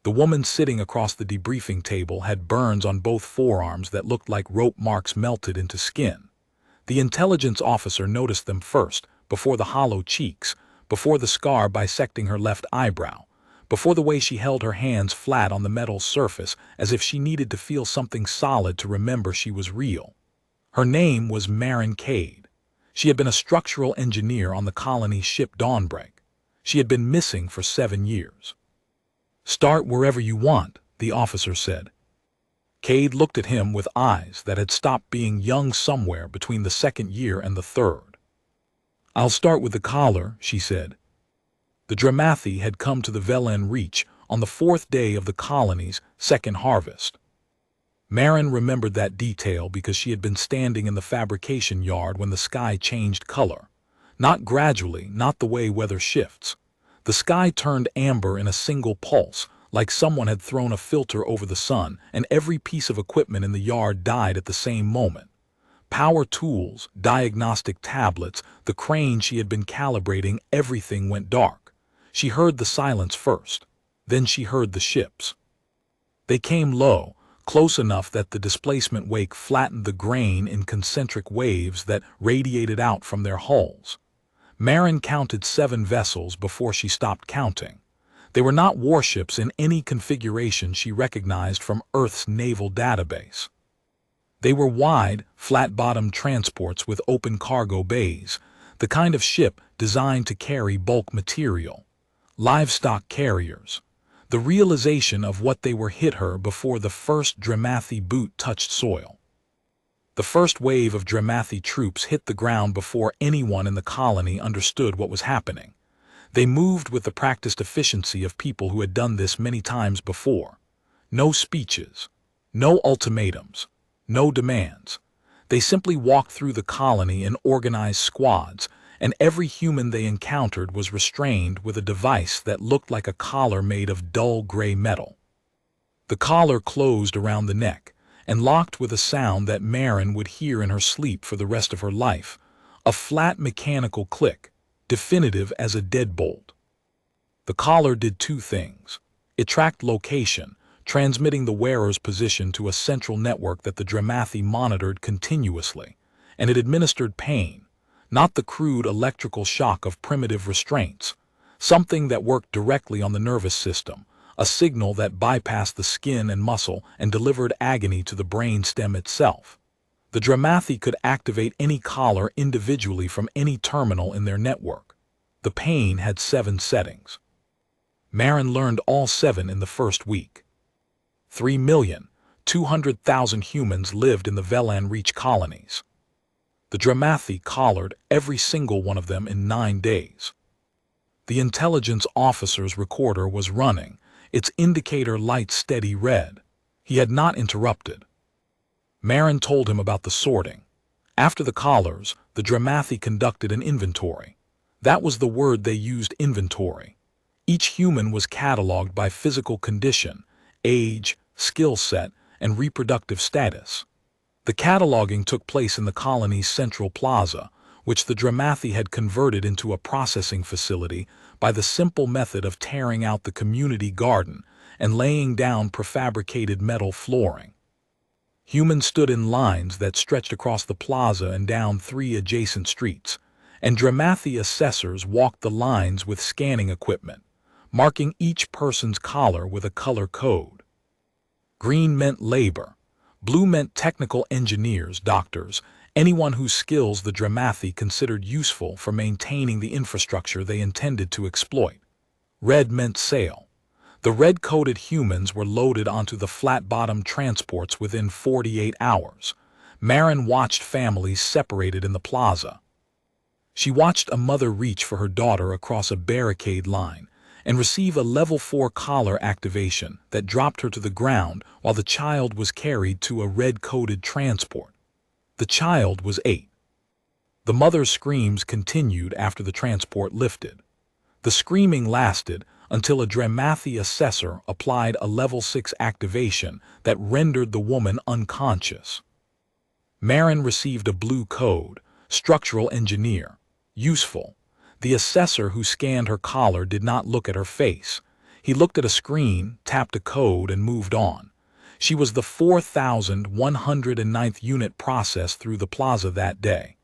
The woman sitting across the debriefing table had burns on both forearms that looked like rope marks melted into skin. The intelligence officer noticed them first, before the hollow cheeks, before the scar bisecting her left eyebrow, before the way she held her hands flat on the metal surface as if she needed to feel something solid to remember she was real. Her name was Marin Cade. She had been a structural engineer on the colony's ship Dawnbreak. She had been missing for 7 years. "Start wherever you want," the officer said. Cade looked at him with eyes that had stopped being young somewhere between the 2nd year and the 3rd. "I'll start with the collar," she said. The Dramathi had come to the Velen Reach on the 4th day of the colony's 2nd harvest. Marin remembered that detail because she had been standing in the fabrication yard when the sky changed color. Not gradually, not the way weather shifts. The sky turned amber in a single pulse, like someone had thrown a filter over the sun, and every piece of equipment in the yard died at the same moment. Power tools, diagnostic tablets, the crane she had been calibrating, everything went dark. She heard the silence first. Then she heard the ships. They came low, close enough that the displacement wake flattened the grain in concentric waves that radiated out from their hulls. Marin counted 7 vessels before she stopped counting. They were not warships in any configuration she recognized from Earth's naval database. They were wide, flat-bottomed transports with open cargo bays, the kind of ship designed to carry bulk material. Livestock carriers. The realization of what they were hit her before the first Dramathi boot touched soil. The first wave of Dramathi troops hit the ground before anyone in the colony understood what was happening. They moved with the practiced efficiency of people who had done this many times before. No speeches, no ultimatums, no demands. They simply walked through the colony in organized squads, and every human they encountered was restrained with a device that looked like a collar made of dull gray metal. The collar closed around the neck, and locked with a sound that Marin would hear in her sleep for the rest of her life, a flat mechanical click, definitive as a deadbolt. The collar did 2 things. It tracked location, transmitting the wearer's position to a central network that the Dramathi monitored continuously, and it administered pain, not the crude electrical shock of primitive restraints, something that worked directly on the nervous system, a signal that bypassed the skin and muscle and delivered agony to the brain stem itself. The Dramathi could activate any collar individually from any terminal in their network. The pain had 7 settings. Marin learned all 7 in the first week. 3,200,000 humans lived in the Velen Reach colonies. The Dramathi collared every single one of them in 9 days. The intelligence officer's recorder was running, its indicator light steady red. He had not interrupted. Marin told him about the sorting. After the collars, the Dramathi conducted an inventory. That was the word they used, inventory. Each human was cataloged by physical condition, age, skill set, and reproductive status. The cataloging took place in the colony's central plaza, which the Dramathi had converted into a processing facility by the simple method of tearing out the community garden and laying down prefabricated metal flooring. Humans stood in lines that stretched across the plaza and down 3 adjacent streets, and Dramathi assessors walked the lines with scanning equipment, marking each person's collar with a color code. Green meant labor, blue meant technical engineers, doctors, anyone whose skills the Dramathi considered useful for maintaining the infrastructure they intended to exploit. Red meant sale. The red-coated humans were loaded onto the flat-bottomed transports within 48 hours. Marin watched families separated in the plaza. She watched a mother reach for her daughter across a barricade line and receive a level 4 collar activation that dropped her to the ground while the child was carried to a red-coated transport. The child was 8. The mother's screams continued after the transport lifted. The screaming lasted until a Dramathi assessor applied a level 6 activation that rendered the woman unconscious. Marin received a blue code, structural engineer, useful. The assessor who scanned her collar did not look at her face. He looked at a screen, tapped a code, and moved on. She was the 4,109th unit processed through the plaza that day.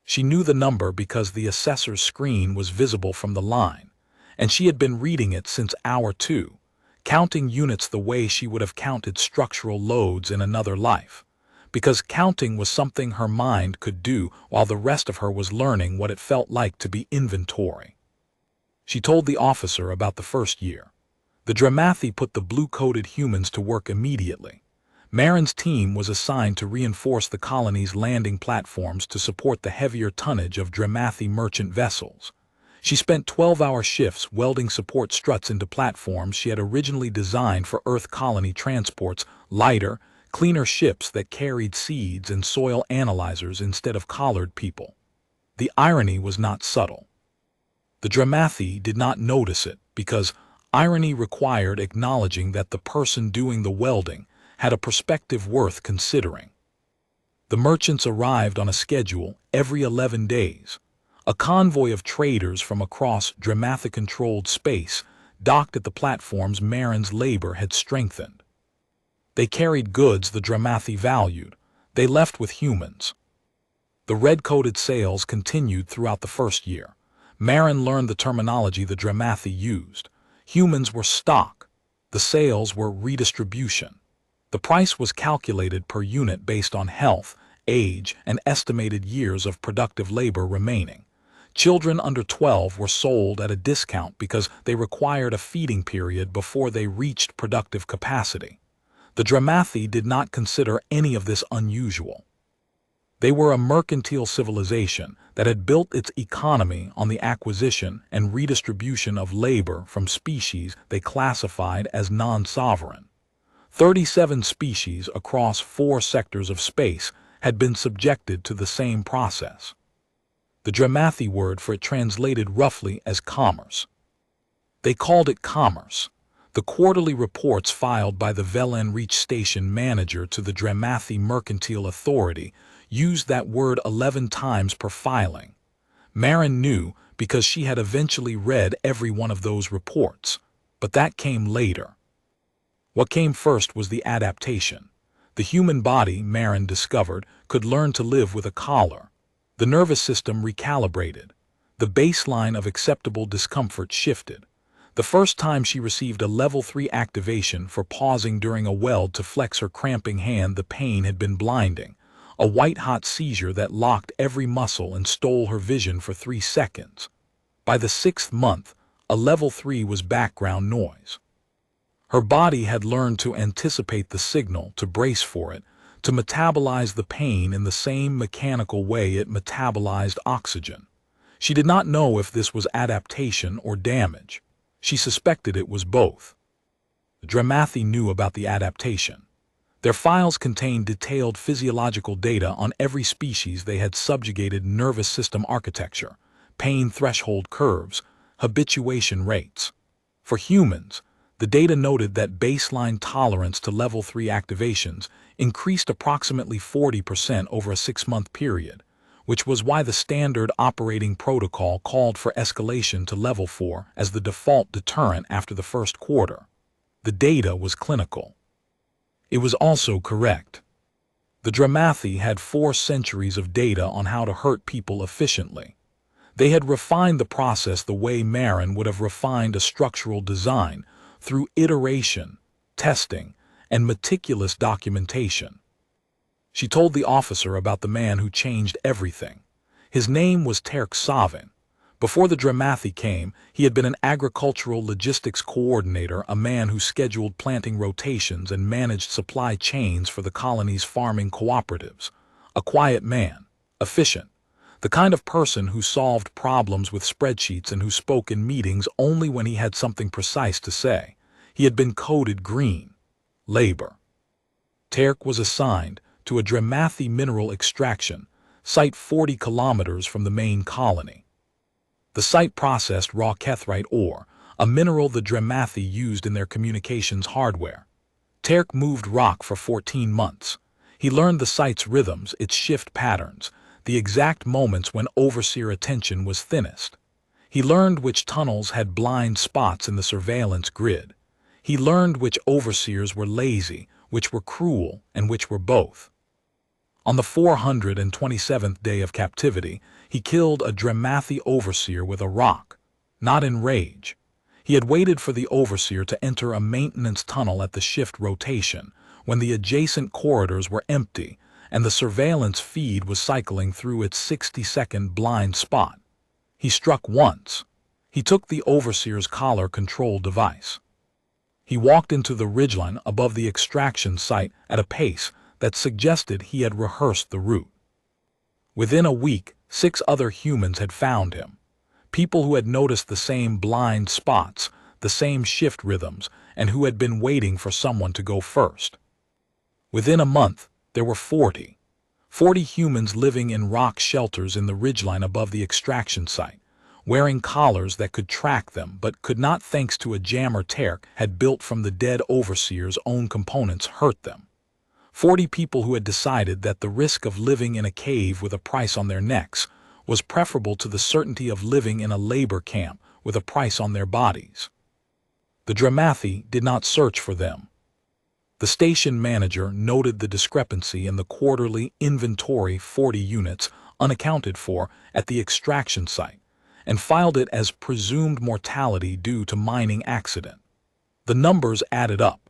She knew the number because the assessor's screen was visible from the line, and she had been reading it since hour 2, counting units the way she would have counted structural loads in another life, because counting was something her mind could do while the rest of her was learning what it felt like to be inventory. She told the officer about the first year. The Dramathi put the blue-coated humans to work immediately. Marin's team was assigned to reinforce the colony's landing platforms to support the heavier tonnage of Dramathi merchant vessels. She spent 12-hour shifts welding support struts into platforms she had originally designed for Earth colony transports, lighter, cleaner ships that carried seeds and soil analyzers instead of collared people. The irony was not subtle. The Dramathi did not notice it because irony required acknowledging that the person doing the welding had a perspective worth considering. The merchants arrived on a schedule every 11 days. A convoy of traders from across Dramathi-controlled space docked at the platforms Marin's labor had strengthened. They carried goods the Dramathi valued. They left with humans. The red-coated sales continued throughout the first year. Marin learned the terminology the Dramathi used. Humans were stock. The sales were redistribution. The price was calculated per unit based on health, age, and estimated years of productive labor remaining. Children under 12 were sold at a discount because they required a feeding period before they reached productive capacity. The Dramathi did not consider any of this unusual. They were a mercantile civilization that had built its economy on the acquisition and redistribution of labor from species they classified as non-sovereign. 37 species across 4 sectors of space had been subjected to the same process. The Dramathi word for it translated roughly as commerce. They called it commerce. The quarterly reports filed by the Velen Reach Station manager to the Dramathi Mercantile Authority used that word 11 times per filing. Marin knew because she had eventually read every one of those reports, but that came later. What came first was the adaptation. The human body, Marin discovered, could learn to live with a collar. The nervous system recalibrated. The baseline of acceptable discomfort shifted. The first time she received a level 3 activation for pausing during a weld to flex her cramping hand, the pain had been blinding. A white-hot seizure that locked every muscle and stole her vision for 3 seconds. By the 6th month, a level 3 was background noise. Her body had learned to anticipate the signal, to brace for it, to metabolize the pain in the same mechanical way it metabolized oxygen. She did not know if this was adaptation or damage. She suspected it was both. The Dramathi knew about the adaptation. Their files contained detailed physiological data on every species they had subjugated: nervous system architecture, pain threshold curves, habituation rates. For humans, the data noted that baseline tolerance to level 3 activations increased approximately 40% over a 6-month period, which was why the standard operating protocol called for escalation to level 4 as the default deterrent after the first quarter. The data was clinical. It was also correct. The Dramathi had 4 centuries of data on how to hurt people efficiently. They had refined the process the way Marin would have refined a structural design, through iteration, testing, and meticulous documentation. She told the officer about the man who changed everything. His name was Terran. Before the Dramathi came, he had been an agricultural logistics coordinator, a man who scheduled planting rotations and managed supply chains for the colony's farming cooperatives. A quiet man, efficient, the kind of person who solved problems with spreadsheets and who spoke in meetings only when he had something precise to say. He had been coded green. Labor. Terran was assigned to a Dramathi mineral extraction site 40 kilometers from the main colony. The site processed raw kethrite ore, a mineral the Dramathi used in their communications hardware. Terran moved rock for 14 months. He learned the site's rhythms, its shift patterns, the exact moments when overseer attention was thinnest. He learned which tunnels had blind spots in the surveillance grid. He learned which overseers were lazy, which were cruel, and which were both. On the 427th day of captivity, he killed a Dramathi overseer with a rock, not in rage. He had waited for the overseer to enter a maintenance tunnel at the shift rotation, when the adjacent corridors were empty and the surveillance feed was cycling through its 60-second blind spot. He struck once. He took the overseer's collar control device. He walked into the ridgeline above the extraction site at a pace that suggested he had rehearsed the route. Within a week, 6 other humans had found him. People who had noticed the same blind spots, the same shift rhythms, and who had been waiting for someone to go first. Within a month, there were 40 humans living in rock shelters in the ridgeline above the extraction site, wearing collars that could track them but could not thanks to a jammer Terk had built from the dead overseer's own components hurt them. 40 people who had decided that the risk of living in a cave with a price on their necks was preferable to the certainty of living in a labor camp with a price on their bodies. The Dramathi did not search for them. The station manager noted the discrepancy in the quarterly inventory 40 units unaccounted for at the extraction site and filed it as presumed mortality due to mining accident. The numbers added up.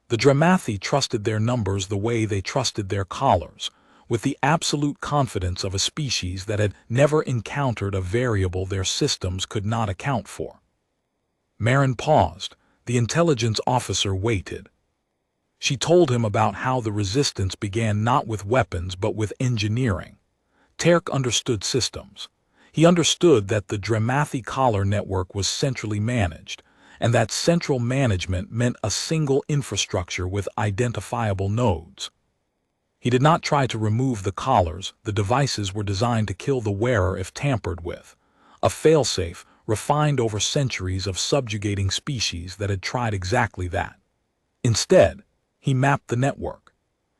The Dramathi trusted their numbers the way they trusted their collars, with the absolute confidence of a species that had never encountered a variable their systems could not account for. Marin paused. The intelligence officer waited. She told him about how the resistance began not with weapons but with engineering. Terk understood systems. He understood that the Dramathi collar network was centrally managed, and that central management meant a single infrastructure with identifiable nodes. He did not try to remove the collars. The devices were designed to kill the wearer if tampered with, a failsafe refined over centuries of subjugating species that had tried exactly that. Instead, he mapped the network.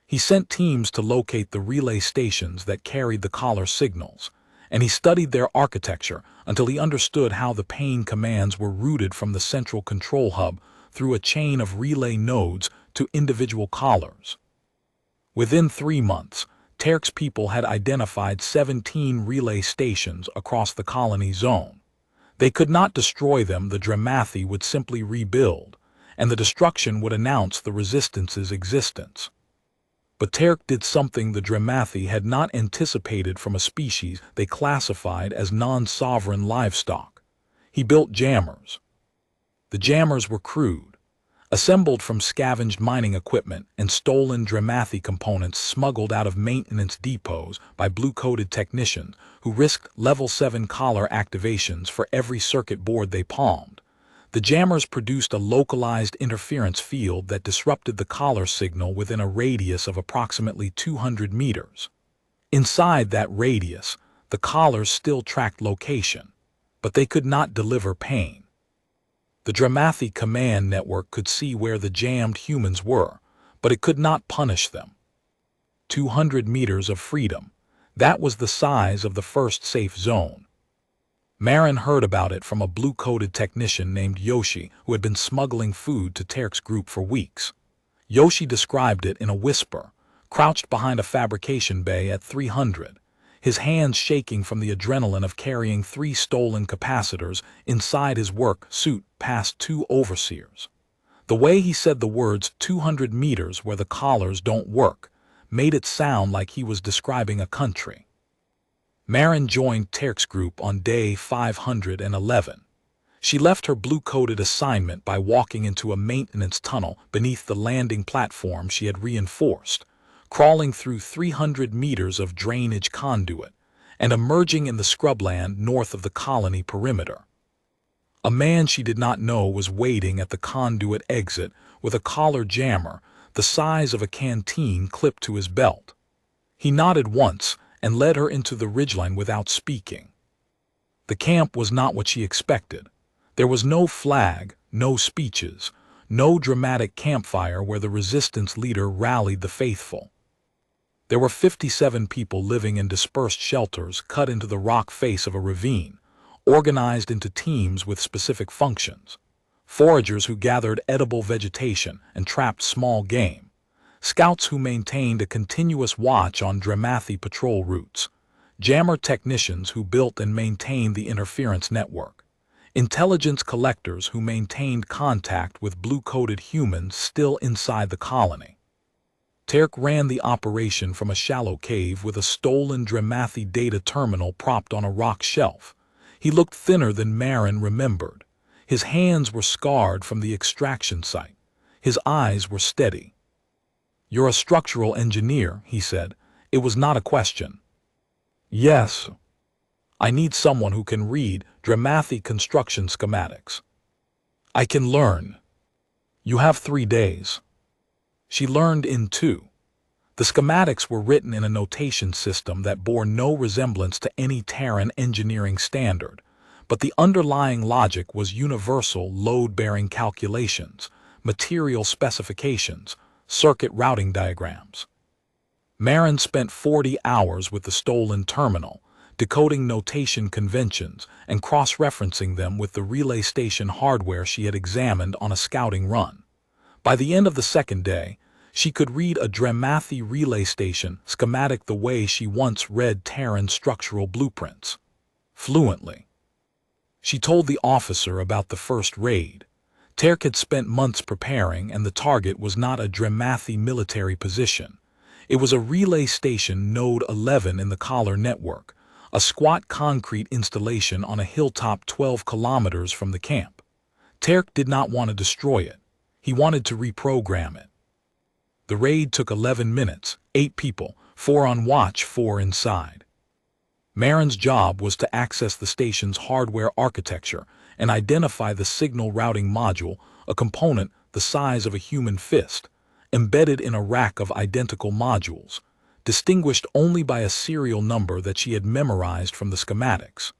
He sent teams to locate the relay stations that carried the collar signals, and he studied their architecture until he understood how the pain commands were routed from the central control hub through a chain of relay nodes to individual collars. Within 3 months, Terk's people had identified 17 relay stations across the colony zone. They could not destroy them. The Dramathi would simply rebuild, and the destruction would announce the resistance's existence. But Terk did something the Dramathi had not anticipated from a species they classified as non-sovereign livestock. He built jammers. The jammers were crude, assembled from scavenged mining equipment and stolen Dramathi components smuggled out of maintenance depots by blue-coated technicians who risked level 7 collar activations for every circuit board they palmed. The jammers produced a localized interference field that disrupted the collar signal within a radius of approximately 200 meters. Inside that radius, the collars still tracked location, but they could not deliver pain. The Dramathi command network could see where the jammed humans were, but it could not punish them. 200 meters of freedom. That was the size of the first safe zone. Marin heard about it from a blue-coated technician named Yoshi who had been smuggling food to Terk's group for weeks. Yoshi described it in a whisper, crouched behind a fabrication bay at 300, his hands shaking from the adrenaline of carrying 3 stolen capacitors inside his work suit past 2 overseers. The way he said the words 200 meters where the collars don't work made it sound like he was describing a country. Marin joined Terk's group on day 511. She left her blue-coated assignment by walking into a maintenance tunnel beneath the landing platform she had reinforced, crawling through 300 meters of drainage conduit, and emerging in the scrubland north of the colony perimeter. A man she did not know was waiting at the conduit exit with a collar jammer the size of a canteen clipped to his belt. He nodded once and led her into the ridgeline without speaking. The camp was not what she expected. There was no flag, no speeches, no dramatic campfire where the resistance leader rallied the faithful. There were 57 people living in dispersed shelters cut into the rock face of a ravine, organized into teams with specific functions. Foragers who gathered edible vegetation and trapped small game. Scouts who maintained a continuous watch on Dramathi patrol routes. Jammer technicians who built and maintained the interference network. Intelligence collectors who maintained contact with blue-coated humans still inside the colony. Terk ran the operation from a shallow cave with a stolen Dramathi data terminal propped on a rock shelf. He looked thinner than Marin remembered. His hands were scarred from the extraction site. His eyes were steady. "You're a structural engineer," he said. It was not a question. "Yes. I need someone who can read Dramathi construction schematics." "I can learn. You have 3 days." She learned in 2. The schematics were written in a notation system that bore no resemblance to any Terran engineering standard, but the underlying logic was universal load-bearing calculations, material specifications, circuit routing diagrams. Marin spent 40 hours with the stolen terminal, decoding notation conventions and cross-referencing them with the relay station hardware she had examined on a scouting run. By the end of the 2nd day, she could read a Dramathi relay station schematic the way she once read Terran structural blueprints. Fluently. She told the officer about the first raid. Terk had spent months preparing, and the target was not a Dramathi military position. It was a relay station Node 11 in the Collar network, a squat concrete installation on a hilltop 12 kilometers from the camp. Terk did not want to destroy it. He wanted to reprogram it. The raid took 11 minutes, 8 people, 4 on watch, 4 inside. Marin's job was to access the station's hardware architecture and identify the signal routing module, a component the size of a human fist, embedded in a rack of identical modules, distinguished only by a serial number that she had memorized from the schematics.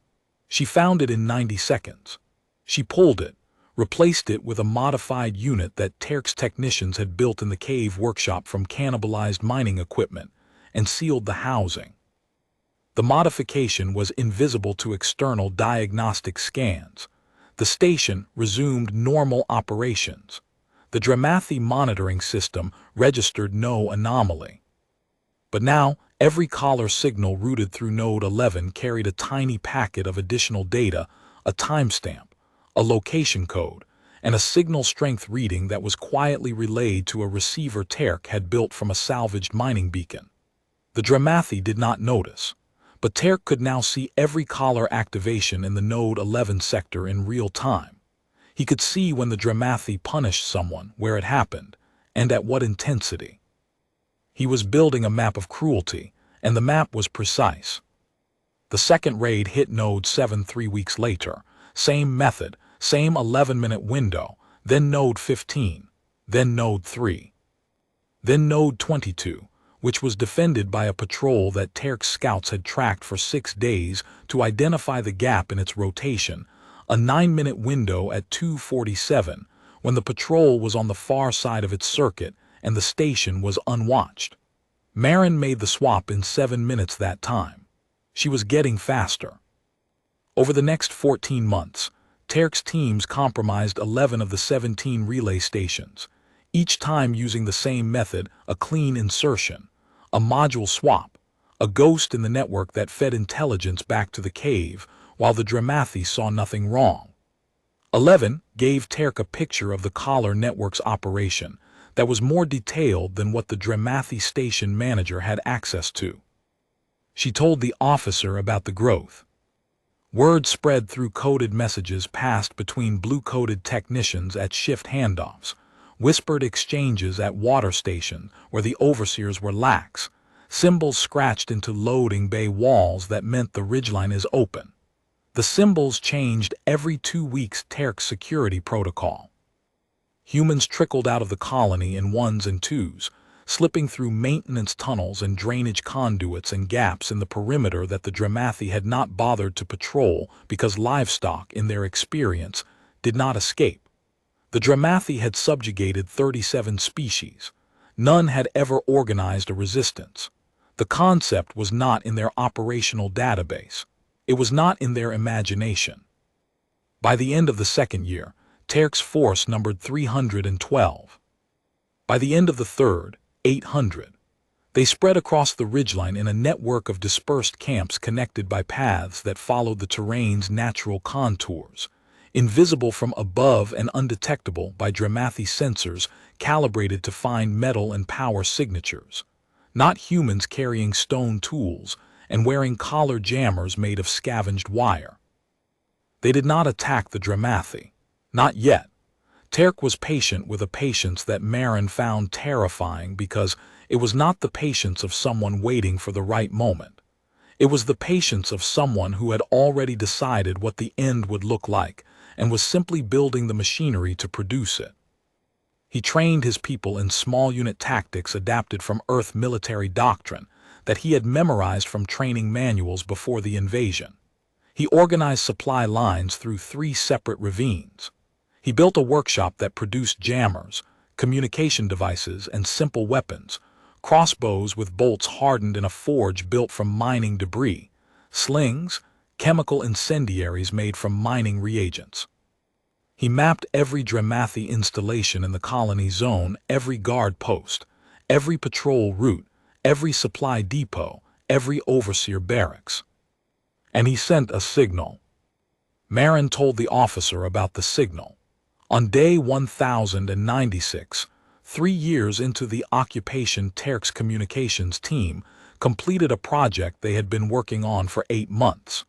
She found it in 90 seconds. She pulled it, replaced it with a modified unit that Terk's technicians had built in the cave workshop from cannibalized mining equipment, and sealed the housing. The modification was invisible to external diagnostic scans. The station resumed normal operations. The Dramathi monitoring system registered no anomaly. But now, every collar signal routed through Node 11 carried a tiny packet of additional data, a timestamp, a location code, and a signal strength reading that was quietly relayed to a receiver Terk had built from a salvaged mining beacon. The Dramathi did not notice, but Terk could now see every collar activation in the Node 11 sector in real time. He could see when the Dramathi punished someone, where it happened, and at what intensity. He was building a map of cruelty, and the map was precise. The second raid hit Node 7 3 weeks later. Same method, same 11-minute window, then Node 15, then Node 3. Then Node 22, which was defended by a patrol that Terk's scouts had tracked for 6 days to identify the gap in its rotation, a 9-minute window at 2:47, when the patrol was on the far side of its circuit and the station was unwatched. Marin made the swap in 7 minutes that time. She was getting faster. Over the next 14 months, Terk's teams compromised 11 of the 17 relay stations, each time using the same method, a clean insertion, a module swap, a ghost in the network that fed intelligence back to the cave, while the Dramathi saw nothing wrong. 11 gave Terk a picture of the Collar network's operation that was more detailed than what the Dramathi station manager had access to. She told the officer about the growth. Word spread through coded messages passed between blue-coded technicians at shift handoffs, whispered exchanges at water stations where the overseers were lax, symbols scratched into loading bay walls that meant the ridgeline is open. The symbols changed every 2 weeks. Terk's security protocol. Humans trickled out of the colony in 1s and 2s, slipping through maintenance tunnels and drainage conduits and gaps in the perimeter that the Dramathi had not bothered to patrol because livestock, in their experience, did not escape. The Dramathi had subjugated 37 species. None had ever organized a resistance. The concept was not in their operational database. It was not in their imagination. By the end of the second year, Terran's force numbered 312. By the end of the third, 800. They spread across the ridgeline in a network of dispersed camps connected by paths that followed the terrain's natural contours, invisible from above and undetectable by Dramathi sensors calibrated to find metal and power signatures, not humans carrying stone tools and wearing collar jammers made of scavenged wire. They did not attack the Dramathi. Not yet. Terran was patient with a patience that Merrin found terrifying because it was not the patience of someone waiting for the right moment. It was the patience of someone who had already decided what the end would look like and was simply building the machinery to produce it. He trained his people in small unit tactics adapted from Earth military doctrine that he had memorized from training manuals before the invasion. He organized supply lines through 3 separate ravines. He built a workshop that produced jammers, communication devices, and simple weapons, crossbows with bolts hardened in a forge built from mining debris, slings, chemical incendiaries made from mining reagents. He mapped every Dramathi installation in the colony zone, every guard post, every patrol route, every supply depot, every overseer barracks. And he sent a signal. Merrin told the officer about the signal. On day 1096, 3 years into the occupation, Terran's communications team completed a project they had been working on for 8 months.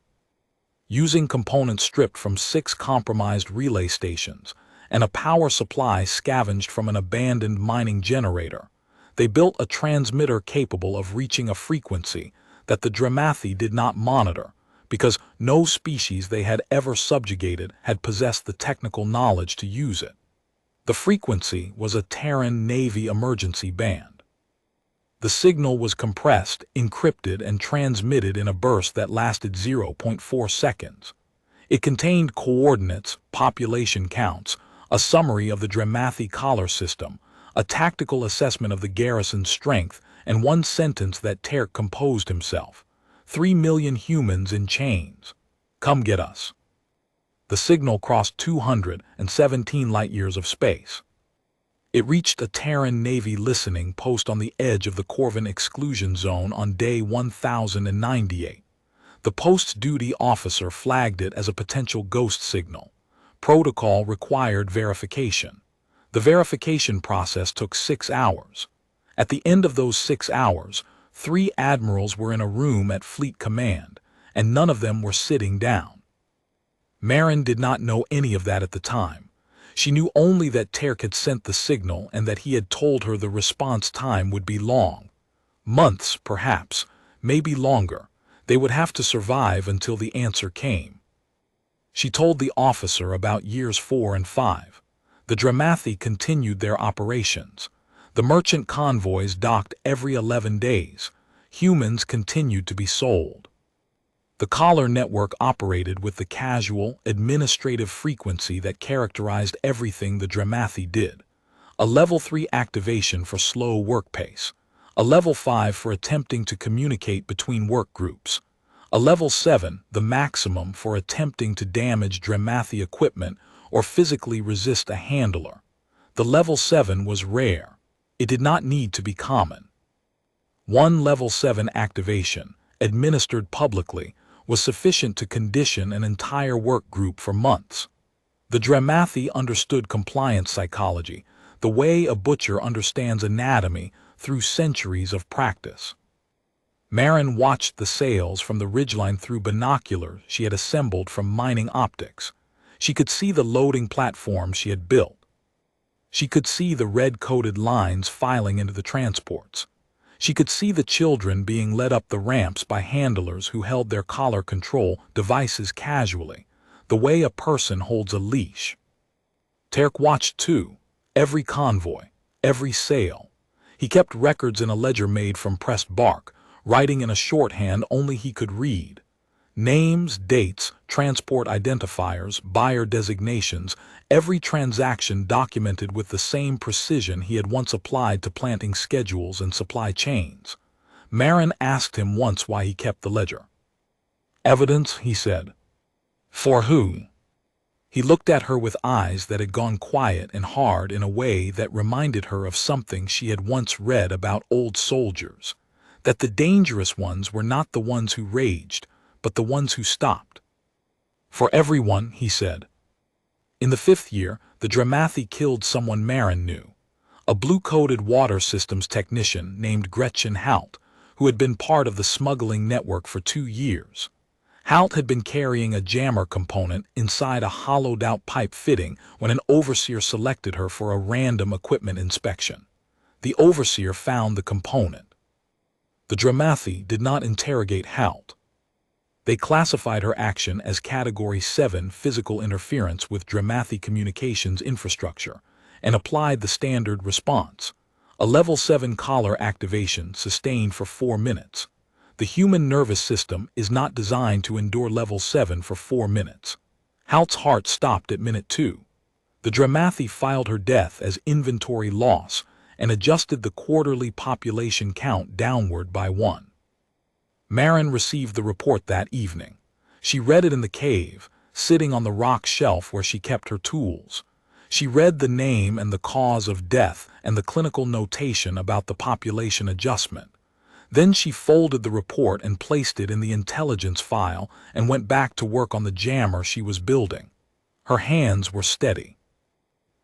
Using components stripped from 6 compromised relay stations and a power supply scavenged from an abandoned mining generator, they built a transmitter capable of reaching a frequency that the Dramathi did not monitor, because no species they had ever subjugated had possessed the technical knowledge to use it. The frequency was a Terran Navy emergency band. The signal was compressed, encrypted, and transmitted in a burst that lasted 0.4 seconds. It contained coordinates, population counts, a summary of the Dramathi collar system, a tactical assessment of the garrison's strength, and one sentence that Terran composed himself. 3 million humans in chains. Come get us. The signal crossed 217 light-years of space. It reached a Terran Navy listening post on the edge of the Corvin exclusion zone on day 1098. The post's duty officer flagged it as a potential ghost signal. Protocol required verification. The verification process took 6 hours. At the end of those 6 hours, 3 admirals were in a room at Fleet Command, and none of them were sitting down. Merrin did not know any of that at the time. She knew only that Terran had sent the signal and that he had told her the response time would be long. Months, perhaps, maybe longer. They would have to survive until the answer came. She told the officer about years 4 and 5. The Dramathi continued their operations. The merchant convoys docked every 11 days. Humans continued to be sold. The collar network operated with the casual, administrative frequency that characterized everything the Dramathi did. A level 3 activation for slow work pace. A level 5 for attempting to communicate between work groups. A level 7, the maximum for attempting to damage Dramathi equipment or physically resist a handler. The level 7 was rare. It did not need to be common. One level 7 activation, administered publicly, was sufficient to condition an entire work group for months. The Dramathi understood compliance psychology, the way a butcher understands anatomy, through centuries of practice. Merrin watched the sails from the ridgeline through binoculars she had assembled from mining optics. She could see the loading platform she had built. She could see the red-coated lines filing into the transports. She could see the children being led up the ramps by handlers who held their collar control devices casually, the way a person holds a leash. Terran watched too, every convoy, every sail. He kept records in a ledger made from pressed bark, writing in a shorthand only he could read. Names, dates, transport identifiers, buyer designations, every transaction documented with the same precision he had once applied to planting schedules and supply chains. Merrin asked him once why he kept the ledger. Evidence, he said. For who? He looked at her with eyes that had gone quiet and hard in a way that reminded her of something she had once read about old soldiers, that the dangerous ones were not the ones who raged, but the ones who stopped. For everyone, he said. In the 5th year, the Dramathi killed someone Marin knew, a blue-coated water systems technician named Gretchen Halt, who had been part of the smuggling network for 2 years. Halt had been carrying a jammer component inside a hollowed-out pipe fitting when an overseer selected her for a random equipment inspection. The overseer found the component. The Dramathi did not interrogate Halt. They classified her action as Category 7 physical interference with Dramathi communications infrastructure and applied the standard response, a Level 7 collar activation sustained for 4 minutes. The human nervous system is not designed to endure Level 7 for 4 minutes. Halt's heart stopped at minute 2. The Dramathi filed her death as inventory loss and adjusted the quarterly population count downward by 1. Marin received the report that evening. She read it in the cave, sitting on the rock shelf where she kept her tools. She read the name and the cause of death and the clinical notation about the population adjustment. Then she folded the report and placed it in the intelligence file and went back to work on the jammer she was building. Her hands were steady.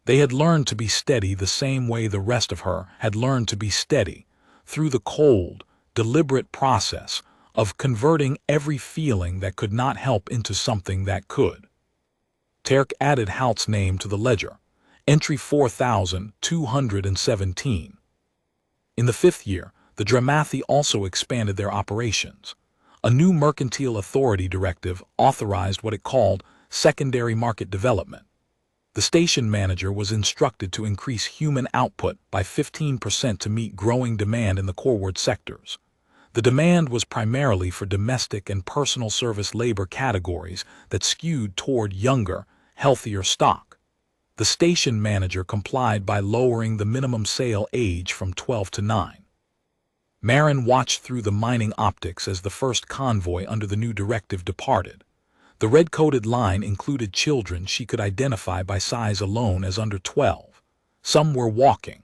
They had learned to be steady the same way the rest of her had learned to be steady, through the cold, deliberate process of converting every feeling that could not help into something that could. Terk added Halt's name to the ledger, entry 4217. In the 5th year, the Dramathi also expanded their operations. A new mercantile authority directive authorized what it called secondary market development. The station manager was instructed to increase human output by 15% to meet growing demand in the coreward sectors. The demand was primarily for domestic and personal service labor categories that skewed toward younger, healthier stock. The station manager complied by lowering the minimum sale age from 12 to 9. Marin watched through the mining optics as the first convoy under the new directive departed. The red-coated line included children she could identify by size alone as under 12. Some were walking.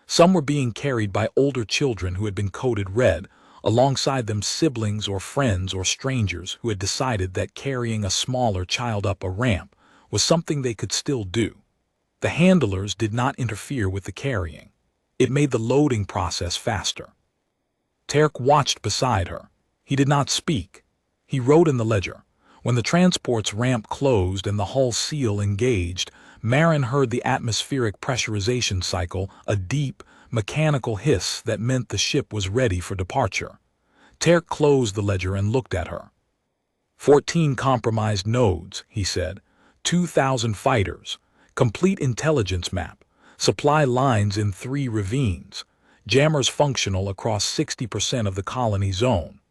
Some were being carried by older children who had been coded red, alongside them siblings or friends or strangers who had decided that carrying a smaller child up a ramp was something they could still do. The handlers did not interfere with the carrying. It made the loading process faster. Terk watched beside her. He did not speak. He wrote in the ledger. When the transport's ramp closed and the hull seal engaged, Marin heard the atmospheric pressurization cycle, a deep, mechanical hiss that meant the ship was ready for departure. Terk closed the ledger and looked at her. 14 compromised nodes, he said. 2,000 fighters. Complete intelligence map. Supply lines in 3 ravines. Jammers functional across 60% of the colony zone.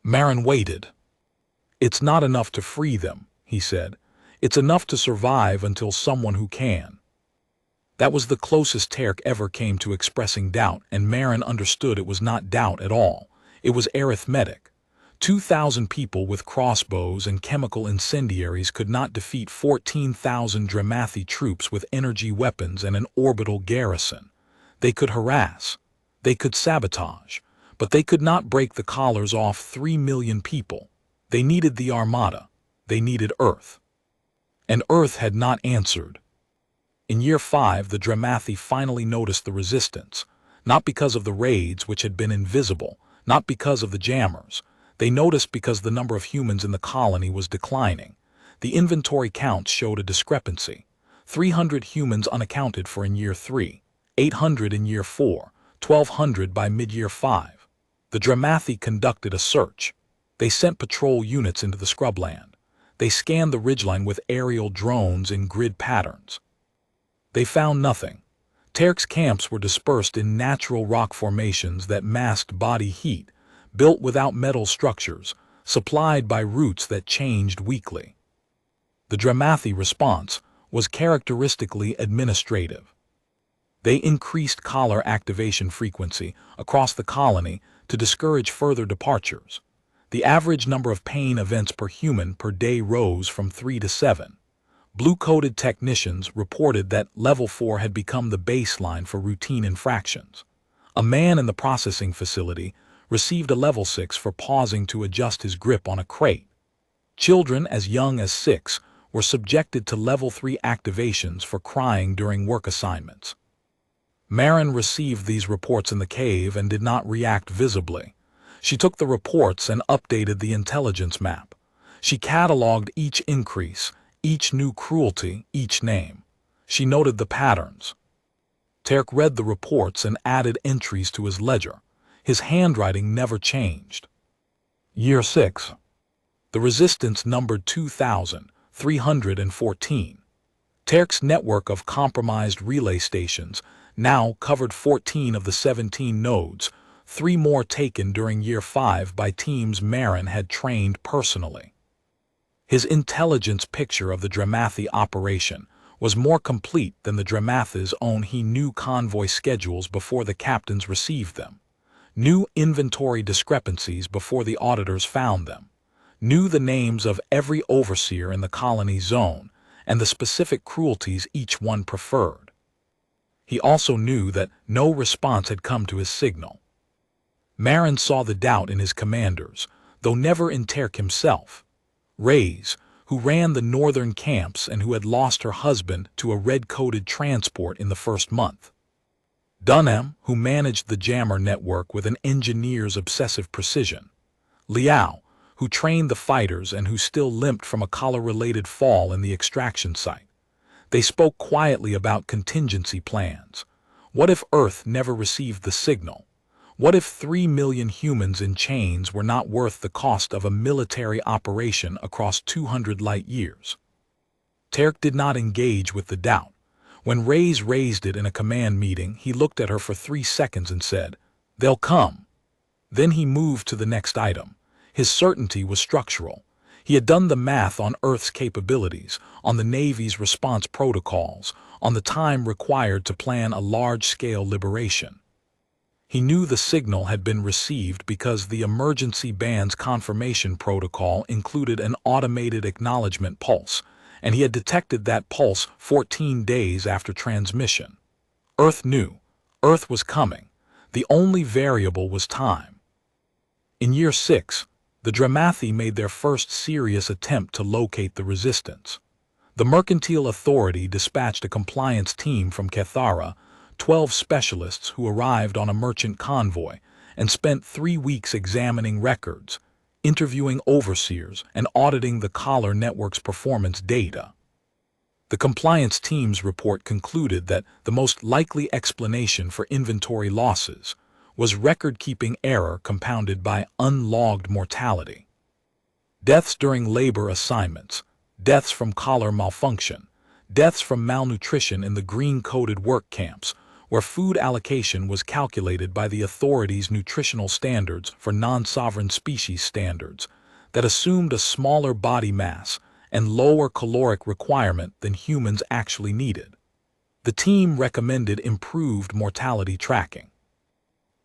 Marin waited. It's not enough to free them, he said. It's enough to survive until someone who can. That was the closest Terk ever came to expressing doubt, and Marin understood it was not doubt at all. It was arithmetic. 2,000 people with crossbows and chemical incendiaries could not defeat 14,000 Dramathi troops with energy weapons and an orbital garrison. They could harass. They could sabotage. But they could not break the collars off 3 million people. They needed the Armada. They needed Earth. And Earth had not answered. In year 5, the Dramathi finally noticed the resistance, not because of the raids which had been invisible, not because of the jammers. They noticed because the number of humans in the colony was declining. The inventory counts showed a discrepancy. 300 humans unaccounted for in year 3, 800 in year 4, 1,200 by mid-year 5. The Dramathi conducted a search. They sent patrol units into the scrubland. They scanned the ridgeline with aerial drones in grid patterns. They found nothing. Terk's camps were dispersed in natural rock formations that masked body heat, built without metal structures, supplied by routes that changed weekly. The Dramathi response was characteristically administrative. They increased collar activation frequency across the colony to discourage further departures. The average number of pain events per human per day rose from 3 to 7. Blue-coated technicians reported that Level 4 had become the baseline for routine infractions. A man in the processing facility received a Level 6 for pausing to adjust his grip on a crate. Children as young as 6 were subjected to Level 3 activations for crying during work assignments. Marin received these reports in the cave and did not react visibly. She took the reports and updated the intelligence map. She cataloged each increase, each new cruelty, each name. She noted the patterns. Terk read the reports and added entries to his ledger. His handwriting never changed. Year 6. The resistance numbered 2,314. Terk's network of compromised relay stations now covered 14 of the 17 nodes, 3 more taken during Year 5 by teams Marin had trained personally. His intelligence picture of the Dramathi operation was more complete than the Dramathi's own. He knew convoy schedules before the captains received them, knew inventory discrepancies before the auditors found them, knew the names of every overseer in the colony zone and the specific cruelties each one preferred. He also knew that no response had come to his signal. Marin saw the doubt in his commanders, though never in Terk himself. Reyes, who ran the northern camps and who had lost her husband to a red-coated transport in the first month. Dunham, who managed the jammer network with an engineer's obsessive precision. Liao, who trained the fighters and who still limped from a collar-related fall in the extraction site. They spoke quietly about contingency plans. What if Earth never received the signal? What if 3 million humans in chains were not worth the cost of a military operation across 200 light years? Terk did not engage with the doubt. When Reyes raised it in a command meeting, he looked at her for 3 seconds and said, "They'll come." Then he moved to the next item. His certainty was structural. He had done the math on Earth's capabilities, on the Navy's response protocols, on the time required to plan a large-scale liberation. He knew the signal had been received because the emergency band's confirmation protocol included an automated acknowledgement pulse, and he had detected that pulse 14 days after transmission. Earth knew. Earth was coming. The only variable was time. In Year 6, the Dramathi made their first serious attempt to locate the resistance. The Mercantile Authority dispatched a compliance team from Cathara, 12 specialists who arrived on a merchant convoy and spent 3 weeks examining records, interviewing overseers, and auditing the collar network's performance data. The compliance team's report concluded that the most likely explanation for inventory losses was record-keeping error compounded by unlogged mortality. Deaths during labor assignments, deaths from collar malfunction, deaths from malnutrition in the green-coated work camps, where food allocation was calculated by the authority's nutritional standards for non-sovereign species standards that assumed a smaller body mass and lower caloric requirement than humans actually needed. The team recommended improved mortality tracking.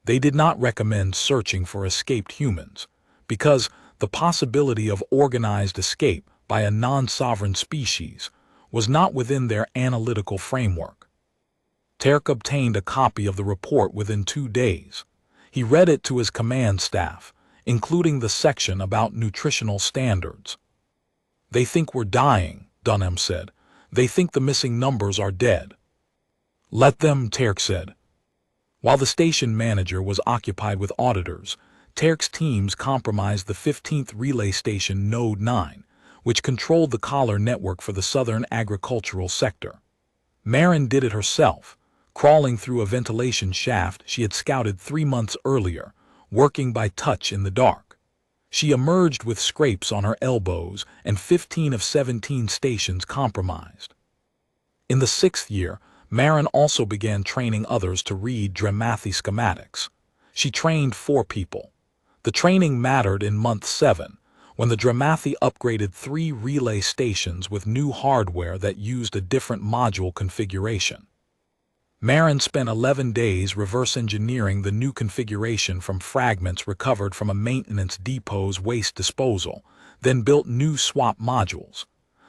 They did not recommend searching for escaped humans, because the possibility of organized escape by a non-sovereign species was not within their analytical framework. Terk obtained a copy of the report within 2 days. He read it to his command staff, including the section about nutritional standards. "They think we're dying," Dunham said. "They think the missing numbers are dead." "Let them," Terk said. While the station manager was occupied with auditors, Terk's teams compromised the 15th relay station Node 9, which controlled the collar network for the southern agricultural sector. Marin did it herself, crawling through a ventilation shaft she had scouted 3 months earlier, working by touch in the dark. She emerged with scrapes on her elbows and 15 of 17 stations compromised. In the 6th year, Marin also began training others to read Dramathi schematics. She trained 4 people. The training mattered in month 7, when the Dramathi upgraded 3 relay stations with new hardware that used a different module configuration. Marin spent 11 days reverse engineering the new configuration from fragments recovered from a maintenance depot's waste disposal, then built new swap modules.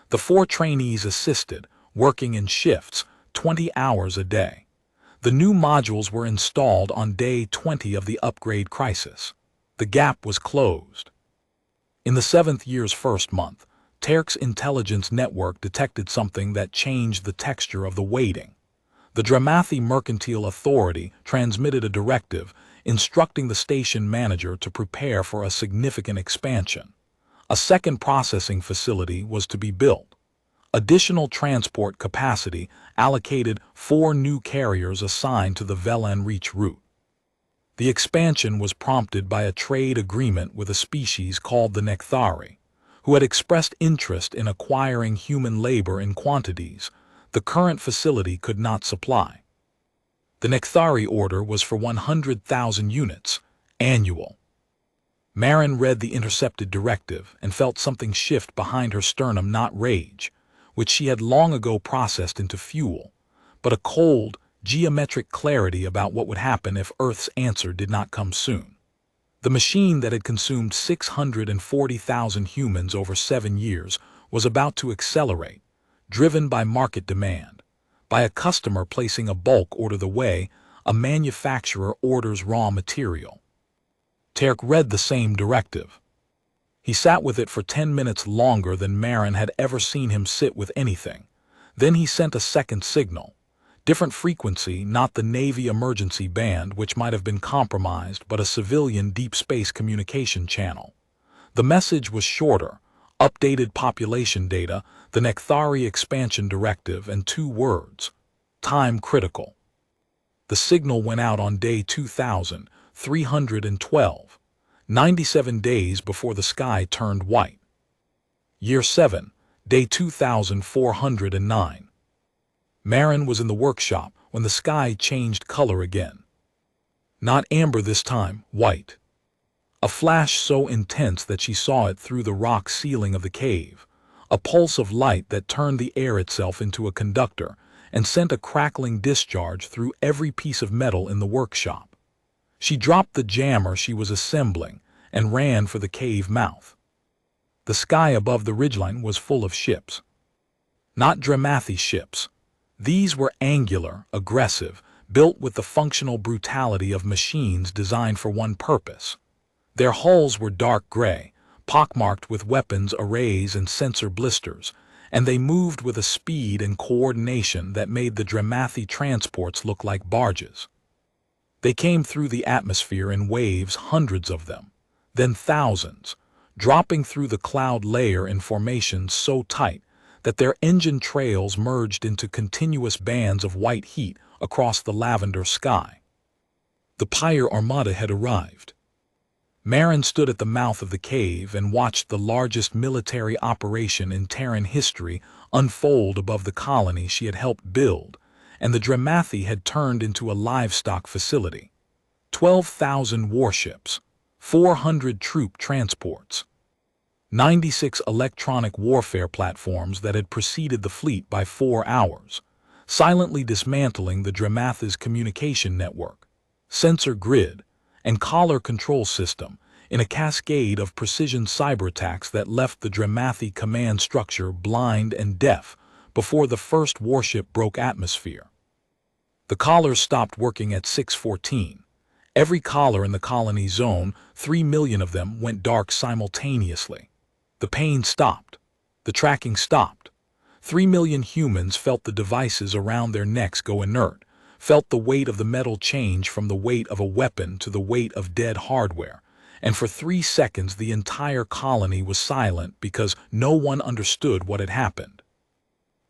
The 4 trainees assisted, working in shifts, 20 hours a day. The new modules were installed on day 20 of the upgrade crisis. The gap was closed. In the 7th year's first month, Terran's intelligence network detected something that changed the texture of the waiting. The Dramathi Mercantile Authority transmitted a directive instructing the station manager to prepare for a significant expansion. A second processing facility was to be built. Additional transport capacity allocated 4 new carriers assigned to the Velan Reach route. The expansion was prompted by a trade agreement with a species called the Nekthari, who had expressed interest in acquiring human labor in quantities the current facility could not supply. The Nekthari order was for 100,000 units, annual. Marin read the intercepted directive and felt something shift behind her sternum, not rage, which she had long ago processed into fuel, but a cold, geometric clarity about what would happen if Earth's answer did not come soon. The machine that had consumed 640,000 humans over 7 years was about to accelerate, driven by market demand, by a customer placing a bulk order the way a manufacturer orders raw material. Terran read the same directive. He sat with it for 10 minutes longer than Marin had ever seen him sit with anything. Then he sent a second signal. Different frequency, not the Navy emergency band, which might have been compromised, but a civilian deep space communication channel. The message was shorter: updated population data, the Nekthari expansion directive, and 2 words: time critical. The signal went out on day 2312, 97 days before the sky turned white. Year 7, day 2409. Marin was in the workshop when the sky changed color again. Not amber this time, white. A flash so intense that she saw it through the rock ceiling of the cave, a pulse of light that turned the air itself into a conductor and sent a crackling discharge through every piece of metal in the workshop. She dropped the jammer she was assembling and ran for the cave mouth. The sky above the ridgeline was full of ships. Not Dramathi ships. These were angular, aggressive, built with the functional brutality of machines designed for one purpose. Their hulls were dark gray, pockmarked with weapons arrays and sensor blisters, and they moved with a speed and coordination that made the Dramathi transports look like barges. They came through the atmosphere in waves, hundreds of them, then thousands, dropping through the cloud layer in formations so tight that their engine trails merged into continuous bands of white heat across the lavender sky. The Pyre Armada had arrived. Marin stood at the mouth of the cave and watched the largest military operation in Terran history unfold above the colony she had helped build, and the Dramathi had turned into a livestock facility. 12,000 warships, 400 troop transports, 96 electronic warfare platforms that had preceded the fleet by 4 hours, silently dismantling the Dramathi's communication network, sensor grid, and collar control system in a cascade of precision cyberattacks that left the Dramathi command structure blind and deaf before the first warship broke atmosphere. The collars stopped working at 6:14. Every collar in the colony zone, 3 million of them, went dark simultaneously. The pain stopped. The tracking stopped. 3 million humans felt the devices around their necks go inert, felt the weight of the metal change from the weight of a weapon to the weight of dead hardware, and for 3 seconds the entire colony was silent because no one understood what had happened.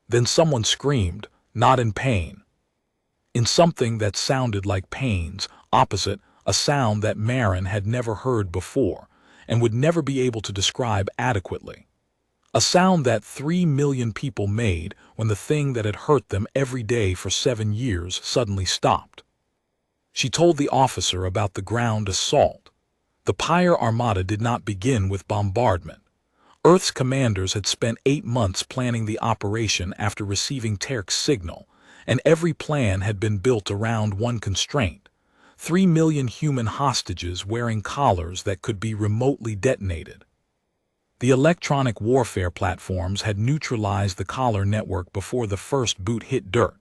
Then someone screamed, not in pain. In something that sounded like pain's opposite, a sound that Marin had never heard before and would never be able to describe adequately. A sound that 3 million people made when the thing that had hurt them every day for 7 years suddenly stopped. She told the officer about the ground assault. The Pyre Armada did not begin with bombardment. Earth's commanders had spent 8 months planning the operation after receiving Terran's signal, And every plan had been built around one constraint: 3 million human hostages wearing collars that could be remotely detonated. The electronic warfare platforms had neutralized the collar network before the first boot hit dirt,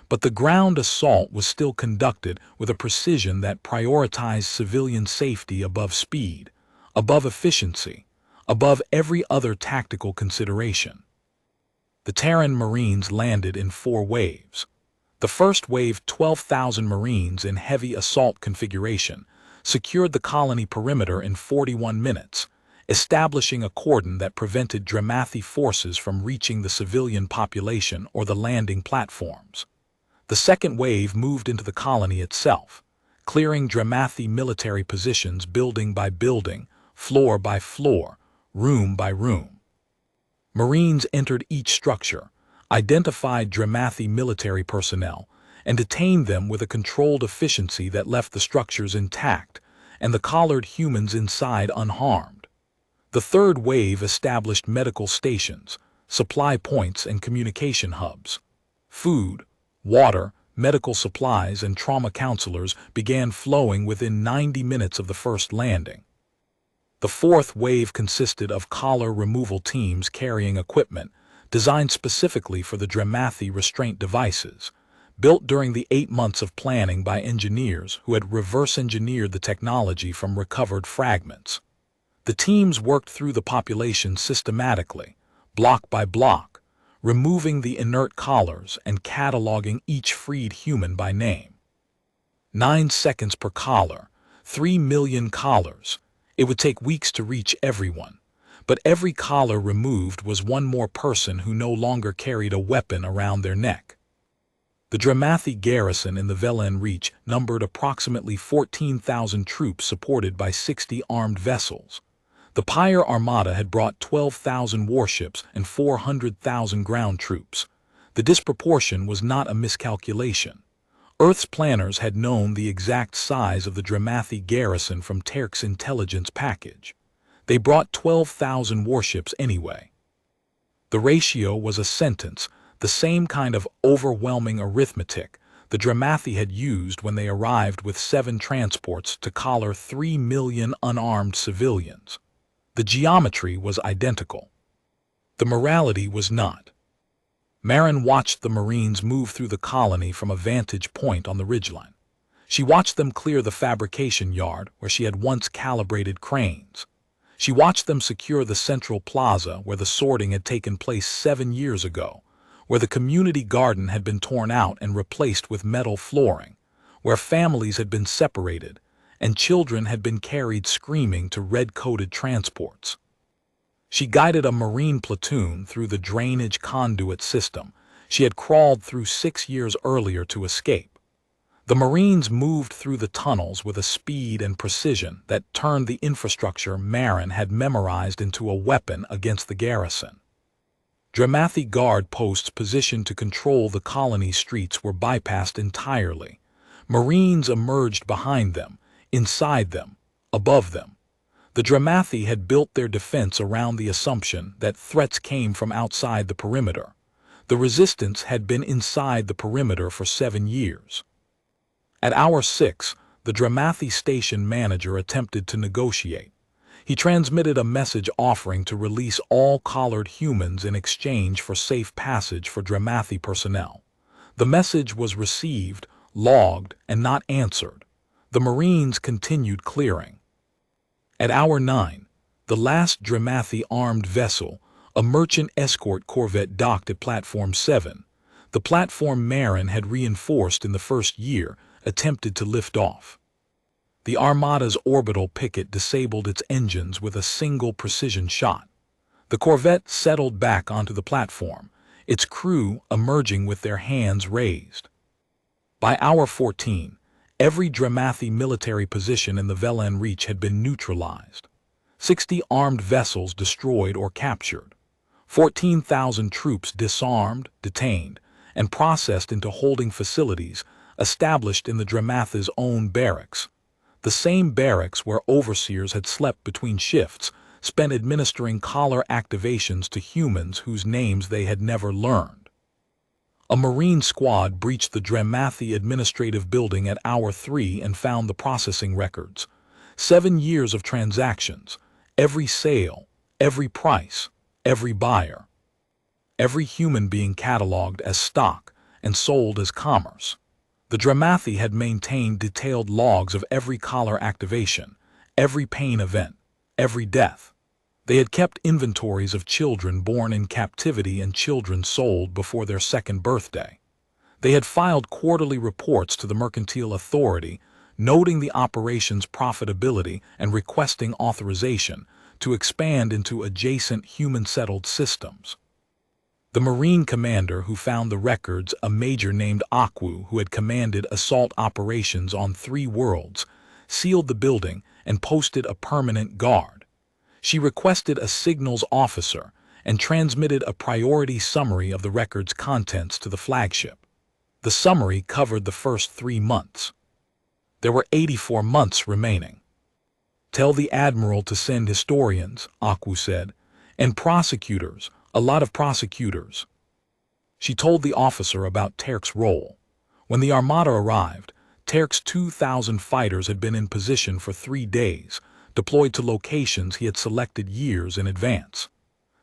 but the ground assault was still conducted with a precision that prioritized civilian safety above speed, above efficiency, above every other tactical consideration. The Terran Marines landed in 4 waves. The first wave, 12,000 Marines in heavy assault configuration, secured the colony perimeter in 41 minutes, establishing a cordon that prevented Dramathi forces from reaching the civilian population or the landing platforms. The second wave moved into the colony itself, clearing Dramathi military positions building by building, floor by floor, room by room. Marines entered each structure, identified Dramathi military personnel, and detained them with a controlled efficiency that left the structures intact and the collared humans inside unharmed. The third wave established medical stations, supply points, and communication hubs. Food, water, medical supplies, and trauma counselors began flowing within 90 minutes of the first landing. The fourth wave consisted of collar removal teams carrying equipment designed specifically for the Dramathi restraint devices, built during the 8 months of planning by engineers who had reverse-engineered the technology from recovered fragments. The teams worked through the population systematically, block by block, removing the inert collars and cataloging each freed human by name. 9 seconds per collar, 3 million collars. It would take weeks to reach everyone, but every collar removed was one more person who no longer carried a weapon around their neck. The Dramathi garrison in the Velen Reach numbered approximately 14,000 troops supported by 60 armed vessels. The Pyre Armada had brought 12,000 warships and 400,000 ground troops. The disproportion was not a miscalculation. Earth's planners had known the exact size of the Dramathi garrison from Terk's intelligence package. They brought 12,000 warships anyway. The ratio was a sentence, the same kind of overwhelming arithmetic the Dramathi had used when they arrived with 7 transports to collar 3 million unarmed civilians. The geometry was identical. The morality was not. Marin watched the Marines move through the colony from a vantage point on the ridgeline. She watched them clear the fabrication yard where she had once calibrated cranes. She watched them secure the central plaza where the sorting had taken place 7 years ago, where the community garden had been torn out and replaced with metal flooring, where families had been separated, and children had been carried screaming to red-coated transports. She guided a Marine platoon through the drainage conduit system she had crawled through 6 years earlier to escape. The Marines moved through the tunnels with a speed and precision that turned the infrastructure Marin had memorized into a weapon against the garrison. Dramathi guard posts positioned to control the colony streets were bypassed entirely. Marines emerged behind them, inside them, above them. The Dramathi had built their defense around the assumption that threats came from outside the perimeter. The resistance had been inside the perimeter for 7 years. At hour 6, the Dramathi station manager attempted to negotiate. He transmitted a message offering to release all collared humans in exchange for safe passage for Dramathi personnel. The message was received, logged, and not answered. The Marines continued clearing. At hour 9, the last Dramathi armed vessel, a merchant escort corvette, docked at Platform 7. The platform Marin had reinforced in the first year attempted to lift off. The Armada's orbital picket disabled its engines with a single precision shot. The corvette settled back onto the platform, its crew emerging with their hands raised. By hour 14, every Dramathi military position in the Velen Reach had been neutralized. 60 armed vessels destroyed or captured. 14,000 troops disarmed, detained, and processed into holding facilities established in the Dramathi's own barracks. The same barracks where overseers had slept between shifts, spent administering collar activations to humans whose names they had never learned. A Marine squad breached the Dramathi administrative building at hour 3 and found the processing records. 7 years of transactions, every sale, every price, every buyer. Every human being catalogued as stock and sold as commerce. The Dramathi had maintained detailed logs of every collar activation, every pain event, every death. They had kept inventories of children born in captivity and children sold before their second birthday. They had filed quarterly reports to the Mercantile Authority, noting the operation's profitability and requesting authorization to expand into adjacent human-settled systems. The Marine commander who found the records, a major named Akwu who had commanded assault operations on 3 worlds, sealed the building and posted a permanent guard. She requested a signals officer and transmitted a priority summary of the record's contents to the flagship. The summary covered the first 3 months. There were 84 months remaining. "Tell the Admiral to send historians," Akwu said, "and prosecutors, a lot of prosecutors." She told the officer about Terk's role. When the Armada arrived, Terk's 2,000 fighters had been in position for 3 days, deployed to locations he had selected years in advance.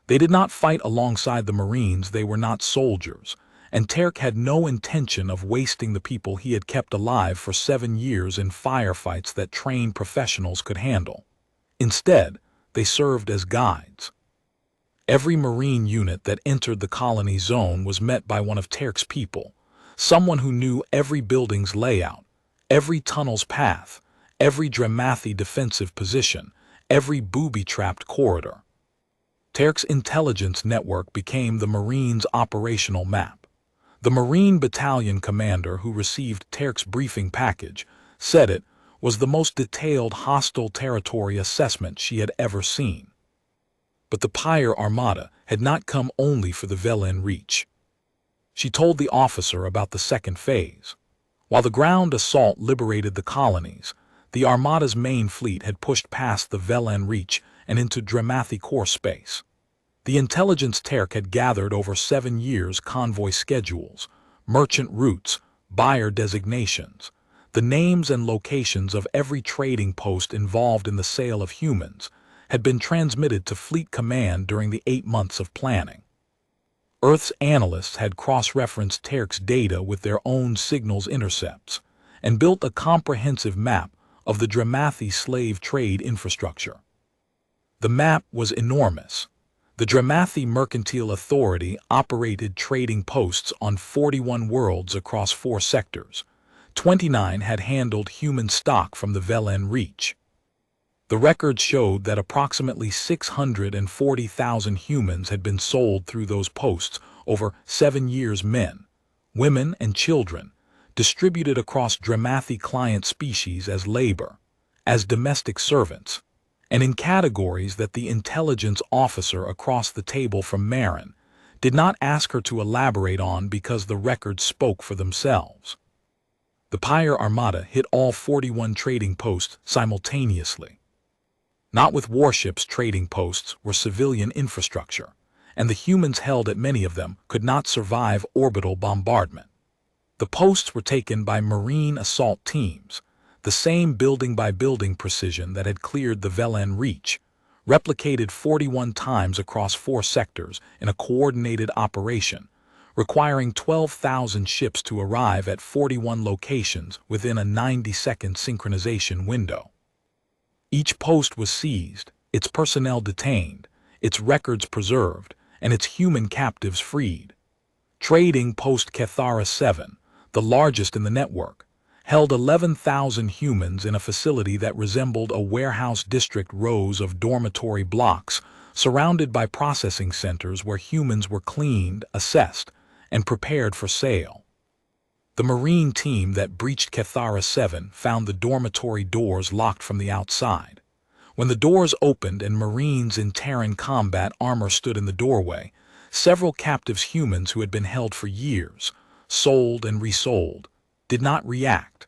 They did not fight alongside the Marines, they were not soldiers, and Terk had no intention of wasting the people he had kept alive for 7 years in firefights that trained professionals could handle. Instead, they served as guides. Every Marine unit that entered the colony zone was met by one of Terk's people, someone who knew every building's layout, every tunnel's path, every Dramathi defensive position, every booby-trapped corridor. Terk's intelligence network became the Marines' operational map. The Marine battalion commander who received Terk's briefing package said it was the most detailed hostile territory assessment she had ever seen. But the Pyre Armada had not come only for the Velen Reach. She told the officer about the second phase. While the ground assault liberated the colonies, the Armada's main fleet had pushed past the Velen Reach and into Dramathi core space. The intelligence Terk had gathered over 7 years, convoy schedules, merchant routes, buyer designations, the names and locations of every trading post involved in the sale of humans, had been transmitted to Fleet Command during the 8 months of planning. Earth's analysts had cross-referenced Terk's data with their own signals intercepts and built a comprehensive map of the Dramathi slave trade infrastructure. The map was enormous. The Dramathi Mercantile Authority operated trading posts on 41 worlds across 4 sectors. 29 had handled human stock from the Velen Reach. The records showed that approximately 640,000 humans had been sold through those posts over 7 years, men, women, and children, distributed across Dramathi client species as labor, as domestic servants, and in categories that the intelligence officer across the table from Marin did not ask her to elaborate on because the records spoke for themselves. The Pyre Armada hit all 41 trading posts simultaneously. Not with warships, trading posts were civilian infrastructure, and the humans held at many of them could not survive orbital bombardment. The posts were taken by Marine assault teams, the same building-by-building precision that had cleared the Velen Reach, replicated 41 times across 4 sectors in a coordinated operation, requiring 12,000 ships to arrive at 41 locations within a 90-second synchronization window. Each post was seized, its personnel detained, its records preserved, and its human captives freed. Trading Post Cathara 7, the largest in the network, held 11,000 humans in a facility that resembled a warehouse district, rows of dormitory blocks surrounded by processing centers where humans were cleaned, assessed, and prepared for sale. The Marine team that breached Cathara 7 found the dormitory doors locked from the outside. When the doors opened and Marines in Terran combat armor stood in the doorway, several captives, humans who had been held for years, sold and resold, did not react.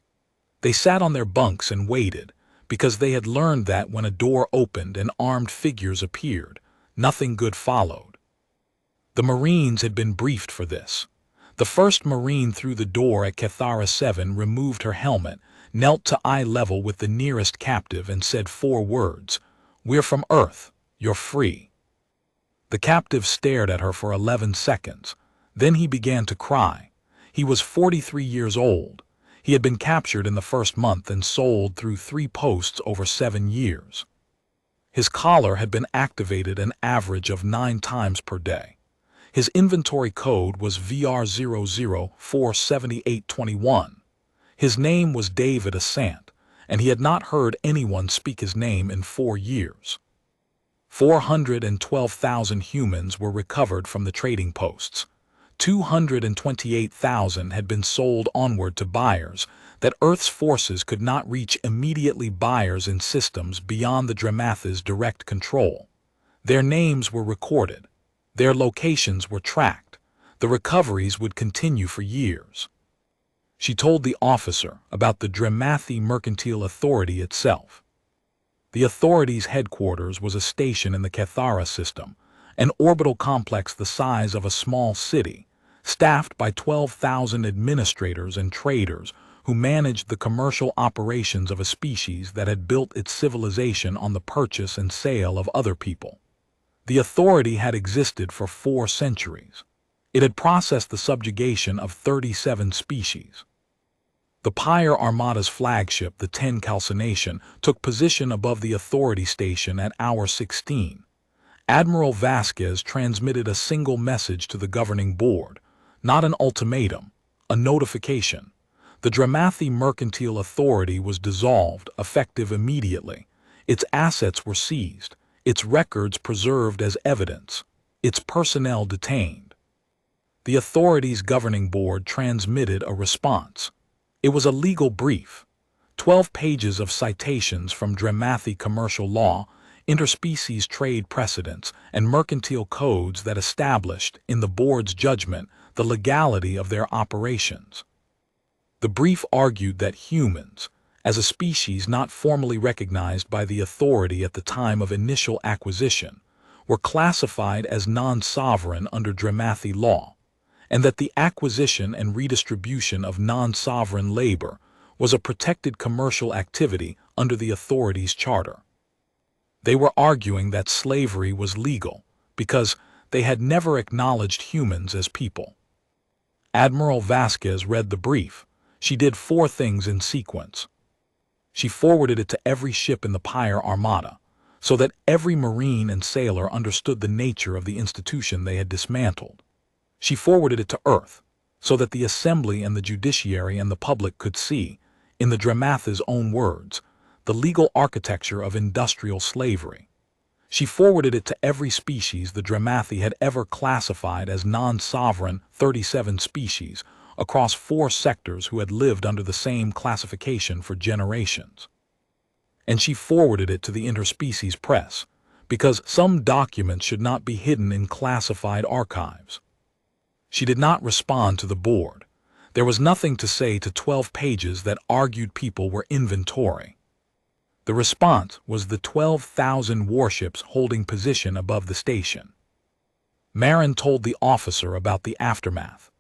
They sat on their bunks and waited, because they had learned that when a door opened and armed figures appeared, nothing good followed. The Marines had been briefed for this. The first Marine through the door at Cathara 7 removed her helmet, knelt to eye level with the nearest captive and said 4 words, "We're from Earth, you're free." The captive stared at her for 11 seconds. Then he began to cry. He was 43 years old. He had been captured in the first month and sold through 3 posts over 7 years. His collar had been activated an average of 9 times per day. His inventory code was VR00478821. His name was David Assant, and he had not heard anyone speak his name in 4 years. 412,000 humans were recovered from the trading posts. 228,000 had been sold onward to buyers that Earth's forces could not reach immediately, buyers in systems beyond the Dramath's direct control. Their names were recorded. Their locations were tracked. The recoveries would continue for years. She told the officer about the Dramathi Mercantile Authority itself. The authority's headquarters was a station in the Cathara system, an orbital complex the size of a small city, staffed by 12,000 administrators and traders who managed the commercial operations of a species that had built its civilization on the purchase and sale of other people. The authority had existed for 4 centuries. It had processed the subjugation of 37 species. The Pyre Armada's flagship, the 10 Calcination, took position above the authority station at hour 16. Admiral Vasquez transmitted a single message to the governing board, not an ultimatum, a notification. The Dramathi Mercantile Authority was dissolved, effective immediately. Its assets were seized, its records preserved as evidence, its personnel detained. The authority's governing board transmitted a response. It was a legal brief, 12 pages of citations from Dramathi commercial law, interspecies trade precedents, and mercantile codes that established, in the board's judgment, the legality of their operations. The brief argued that humans, as a species not formally recognized by the authority at the time of initial acquisition, were classified as non-sovereign under Dramathi law, and that the acquisition and redistribution of non-sovereign labor was a protected commercial activity under the authority's charter. They were arguing that slavery was legal because they had never acknowledged humans as people. Admiral Vasquez read the brief. She did 4 things in sequence. She forwarded it to every ship in the Pyre Armada, so that every Marine and sailor understood the nature of the institution they had dismantled. She forwarded it to Earth, so that the Assembly and the judiciary and the public could see, in the Dramath's own words, the legal architecture of industrial slavery. She forwarded it to every species the Dramathi had ever classified as non-sovereign, 37 species, across 4 sectors who had lived under the same classification for generations. And she forwarded it to the interspecies press, because some documents should not be hidden in classified archives. She did not respond to the board. There was nothing to say to 12 pages that argued people were inventory. The response was the 12,000 warships holding position above the station. Marin told the officer about the aftermath.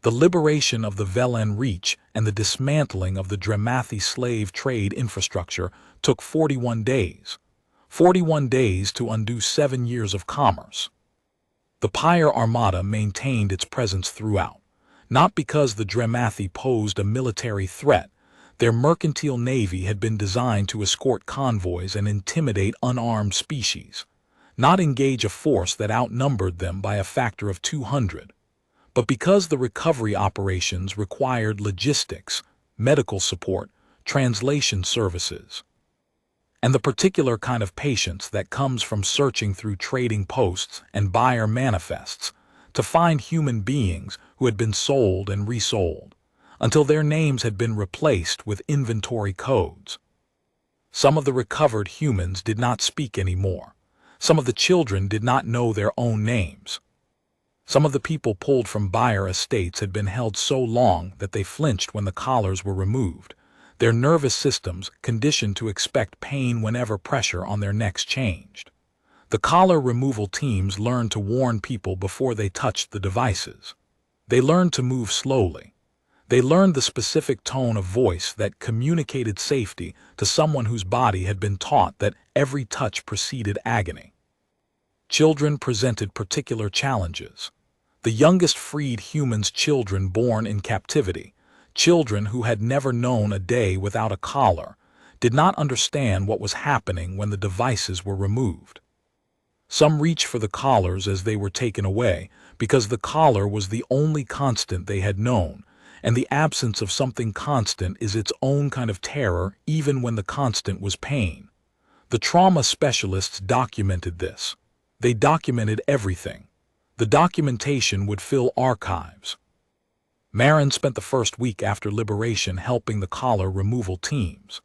The liberation of the Velen Reach and the dismantling of the Dramathi slave trade infrastructure took 41 days. 41 days to undo 7 years of commerce. The Pyre Armada maintained its presence throughout, not because the Dramathi posed a military threat. Their mercantile navy had been designed to escort convoys and intimidate unarmed species, not engage a force that outnumbered them by a factor of 200. But because the recovery operations required logistics, medical support, translation services, and the particular kind of patience that comes from searching through trading posts and buyer manifests to find human beings who had been sold and resold, until their names had been replaced with inventory codes. Some of the recovered humans did not speak anymore. Some of the children did not know their own names. Some of the people pulled from buyer estates had been held so long that they flinched when the collars were removed, their nervous systems conditioned to expect pain whenever pressure on their necks changed. The collar removal teams learned to warn people before they touched the devices. They learned to move slowly. They learned the specific tone of voice that communicated safety to someone whose body had been taught that every touch preceded agony. Children presented particular challenges. The youngest freed humans, children born in captivity, children who had never known a day without a collar, did not understand what was happening when the devices were removed. Some reached for the collars as they were taken away, because the collar was the only constant they had known, and the absence of something constant is its own kind of terror, even when the constant was pain. The trauma specialists documented this. They documented everything. The documentation would fill archives. Marin spent the first week after liberation helping the collar removal teams.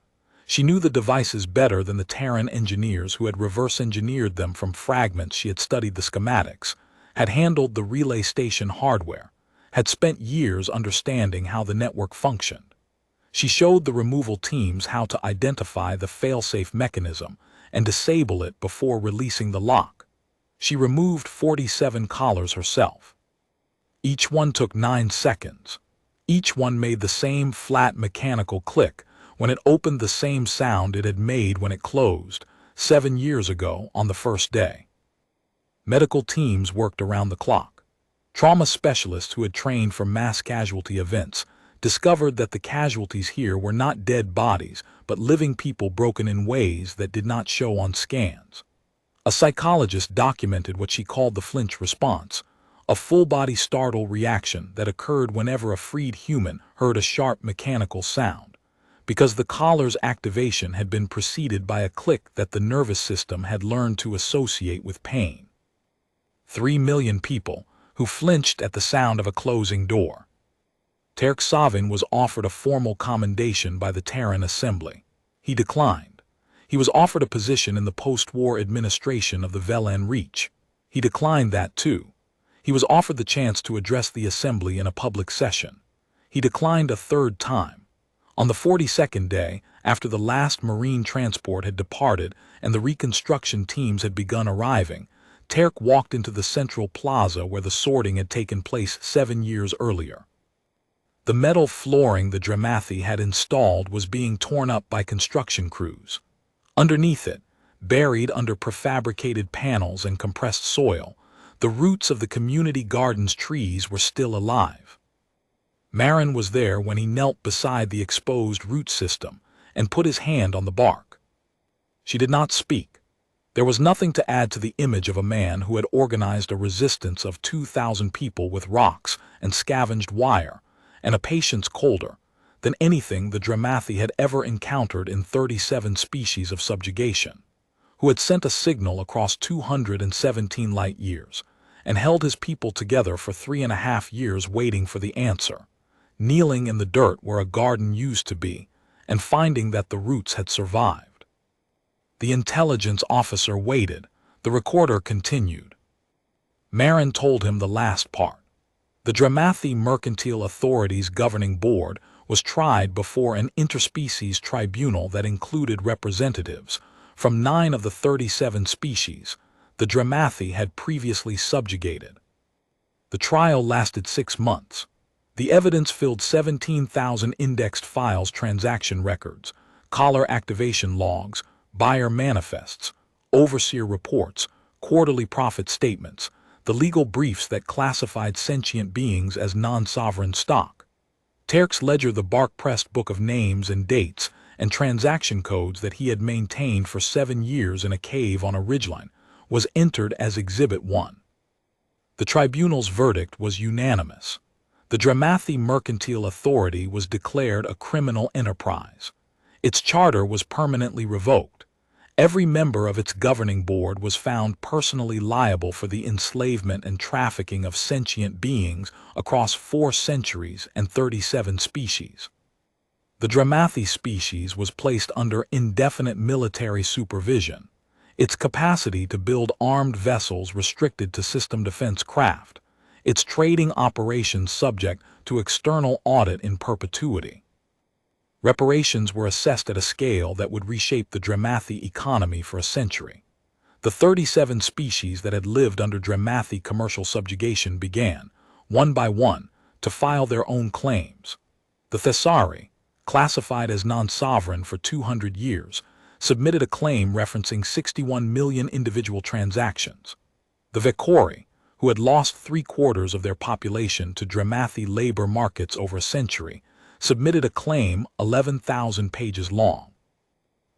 She knew the devices better than the Terran engineers who had reverse-engineered them from fragments. She had studied the schematics, had handled the relay station hardware, had spent years understanding how the network functioned. She showed the removal teams how to identify the fail-safe mechanism and disable it before releasing the lock. She removed 47 collars herself. Each one took 9 seconds. Each one made the same flat mechanical click when it opened, the same sound it had made when it closed 7 years ago on the first day. Medical teams worked around the clock. Trauma specialists who had trained for mass casualty events discovered that the casualties here were not dead bodies, but living people broken in ways that did not show on scans. A psychologist documented what she called the flinch response, a full-body startle reaction that occurred whenever a freed human heard a sharp mechanical sound, because the collar's activation had been preceded by a click that the nervous system had learned to associate with pain. 3 million people who flinched at the sound of a closing door. Terran was offered a formal commendation by the Terran Assembly. He declined. He was offered a position in the post-war administration of the Velen Reach. He declined that too. He was offered the chance to address the Assembly in a public session. He declined a third time. On the 42nd day, after the last Marine transport had departed and the reconstruction teams had begun arriving, Terran walked into the central plaza where the sorting had taken place 7 years earlier. The metal flooring the Dramathi had installed was being torn up by construction crews. Underneath it, buried under prefabricated panels and compressed soil, the roots of the community garden's trees were still alive. Marin was there when he knelt beside the exposed root system and put his hand on the bark. She did not speak. There was nothing to add to the image of a man who had organized a resistance of 2,000 people with rocks and scavenged wire, and a patience colder than anything the Dramathi had ever encountered in 37 species of subjugation, who had sent a signal across 217 light years and held his people together for 3.5 years waiting for the answer, kneeling in the dirt where a garden used to be and finding that the roots had survived. The intelligence officer waited. The recorder continued. Marin told him the last part. The Dramathi Mercantile Authority's governing board was tried before an interspecies tribunal that included representatives from 9 of the 37 species the Dramathi had previously subjugated. The trial lasted 6 months. The evidence filled 17,000 indexed files, transaction records, collar activation logs, buyer manifests, overseer reports, quarterly profit statements, the legal briefs that classified sentient beings as non-sovereign stock. Terran's ledger, the bark-pressed book of names and dates and transaction codes that he had maintained for 7 years in a cave on a ridgeline, was entered as Exhibit 1. The tribunal's verdict was unanimous. The Dramathi Mercantile Authority was declared a criminal enterprise. Its charter was permanently revoked. Every member of its governing board was found personally liable for the enslavement and trafficking of sentient beings across 4 centuries and 37 species. The Dramathi species was placed under indefinite military supervision, its capacity to build armed vessels restricted to system defense craft, its trading operations subject to external audit in perpetuity. Reparations were assessed at a scale that would reshape the Dramathi economy for a century. The 37 species that had lived under Dramathi commercial subjugation began, one by one, to file their own claims. The Thessari, classified as non-sovereign for 200 years, submitted a claim referencing 61 million individual transactions. The Vekori, who had lost 3/4 of their population to Dramathi labor markets over a century, submitted a claim 11,000 pages long.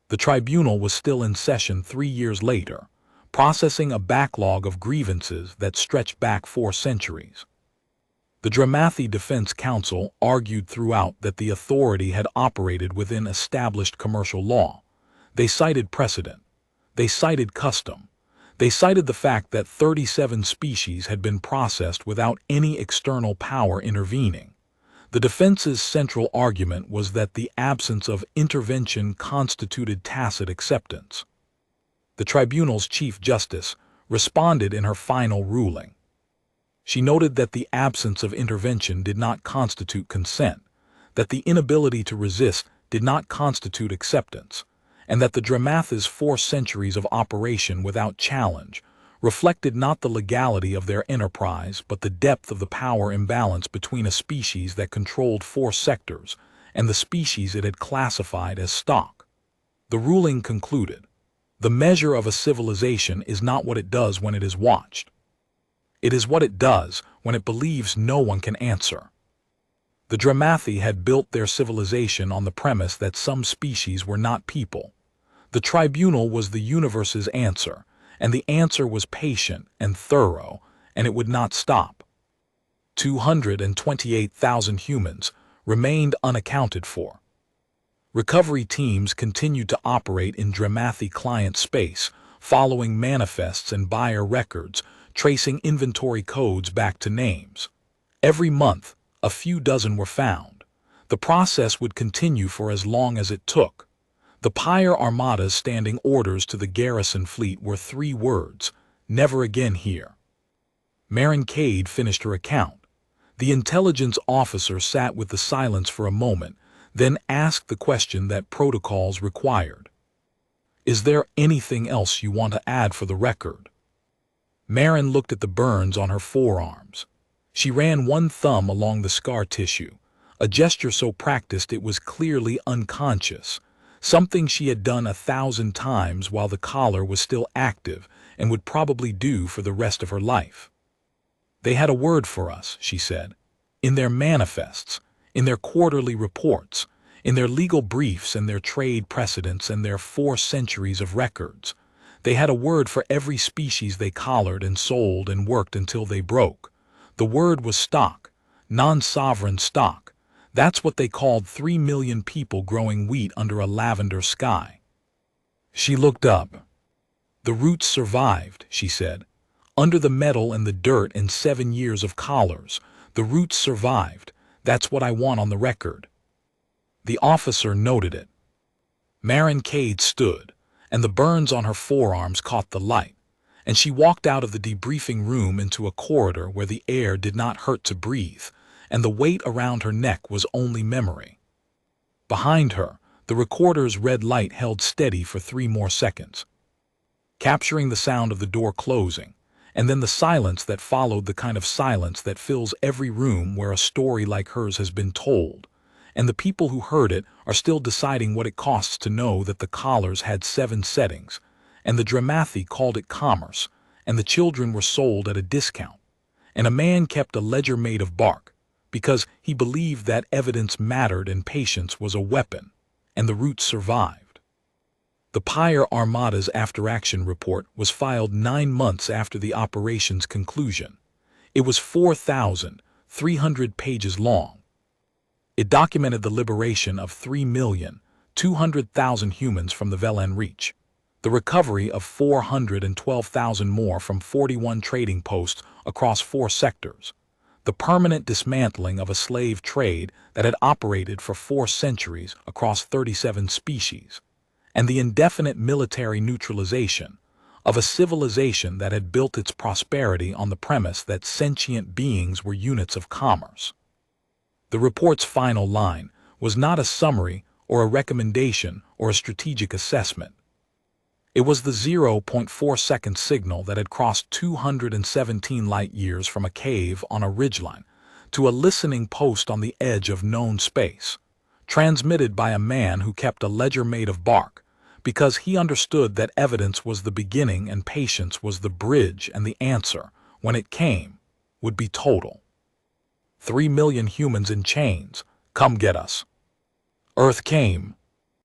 The tribunal was still in session 3 years later, processing a backlog of grievances that stretched back 4 centuries. The Dramathi Defense Council argued throughout that the authority had operated within established commercial law. They cited precedent. They cited custom. They cited the fact that 37 species had been processed without any external power intervening. The defense's central argument was that the absence of intervention constituted tacit acceptance. The tribunal's Chief Justice responded in her final ruling. She noted that the absence of intervention did not constitute consent, that the inability to resist did not constitute acceptance, and that the Dramathi's 4 centuries of operation without challenge reflected not the legality of their enterprise but the depth of the power imbalance between a species that controlled 4 sectors and the species it had classified as stock. The ruling concluded, "The measure of a civilization is not what it does when it is watched. It is what it does when it believes no one can answer." The Dramathi had built their civilization on the premise that some species were not people. The tribunal was the universe's answer, and the answer was patient and thorough, and it would not stop. 228,000 humans remained unaccounted for. Recovery teams continued to operate in Dramathi client space, following manifests and buyer records, tracing inventory codes back to names. Every month, a few dozen were found. The process would continue for as long as it took. The Pyre Armada's standing orders to the garrison fleet were 3 words: "Never again here." Marin Cade finished her account. The intelligence officer sat with the silence for a moment, then asked the question that protocols required. "Is there anything else you want to add for the record?" Marin looked at the burns on her forearms. She ran one thumb along the scar tissue, a gesture so practiced it was clearly unconscious, something she had done 1,000 times while the collar was still active and would probably do for the rest of her life. "They had a word for us," she said. "In their manifests, in their quarterly reports, in their legal briefs and their trade precedents and their 4 centuries of records. They had a word for every species they collared and sold and worked until they broke. The word was stock, non-sovereign stock. That's what they called 3 million people growing wheat under a lavender sky." She looked up. "The roots survived," she said. "Under the metal and the dirt and 7 years of collars, the roots survived. That's what I want on the record." The officer noted it. Marin Cade stood, and the burns on her forearms caught the light, and she walked out of the debriefing room into a corridor where the air did not hurt to breathe, and the weight around her neck was only memory. Behind her, the recorder's red light held steady for 3 more seconds, capturing the sound of the door closing, and then the silence that followed, the kind of silence that fills every room where a story like hers has been told, and the people who heard it are still deciding what it costs to know that the collars had 7 settings, and the Dramathi called it commerce, and the children were sold at a discount, and a man kept a ledger made of bark, because he believed that evidence mattered and patience was a weapon, and the roots survived. The Pyre Armada's after-action report was filed 9 months after the operation's conclusion. It was 4,300 pages long. It documented the liberation of 3,200,000 humans from the Velen Reach, the recovery of 412,000 more from 41 trading posts across 4 sectors, the permanent dismantling of a slave trade that had operated for 4 centuries across 37 species, and the indefinite military neutralization of a civilization that had built its prosperity on the premise that sentient beings were units of commerce. The report's final line was not a summary or a recommendation or a strategic assessment. It was the 0.4-second signal that had crossed 217 light-years from a cave on a ridgeline to a listening post on the edge of known space, transmitted by a man who kept a ledger made of bark, because he understood that evidence was the beginning and patience was the bridge, and the answer, when it came, would be total. 3 million humans in chains, come get us. Earth came,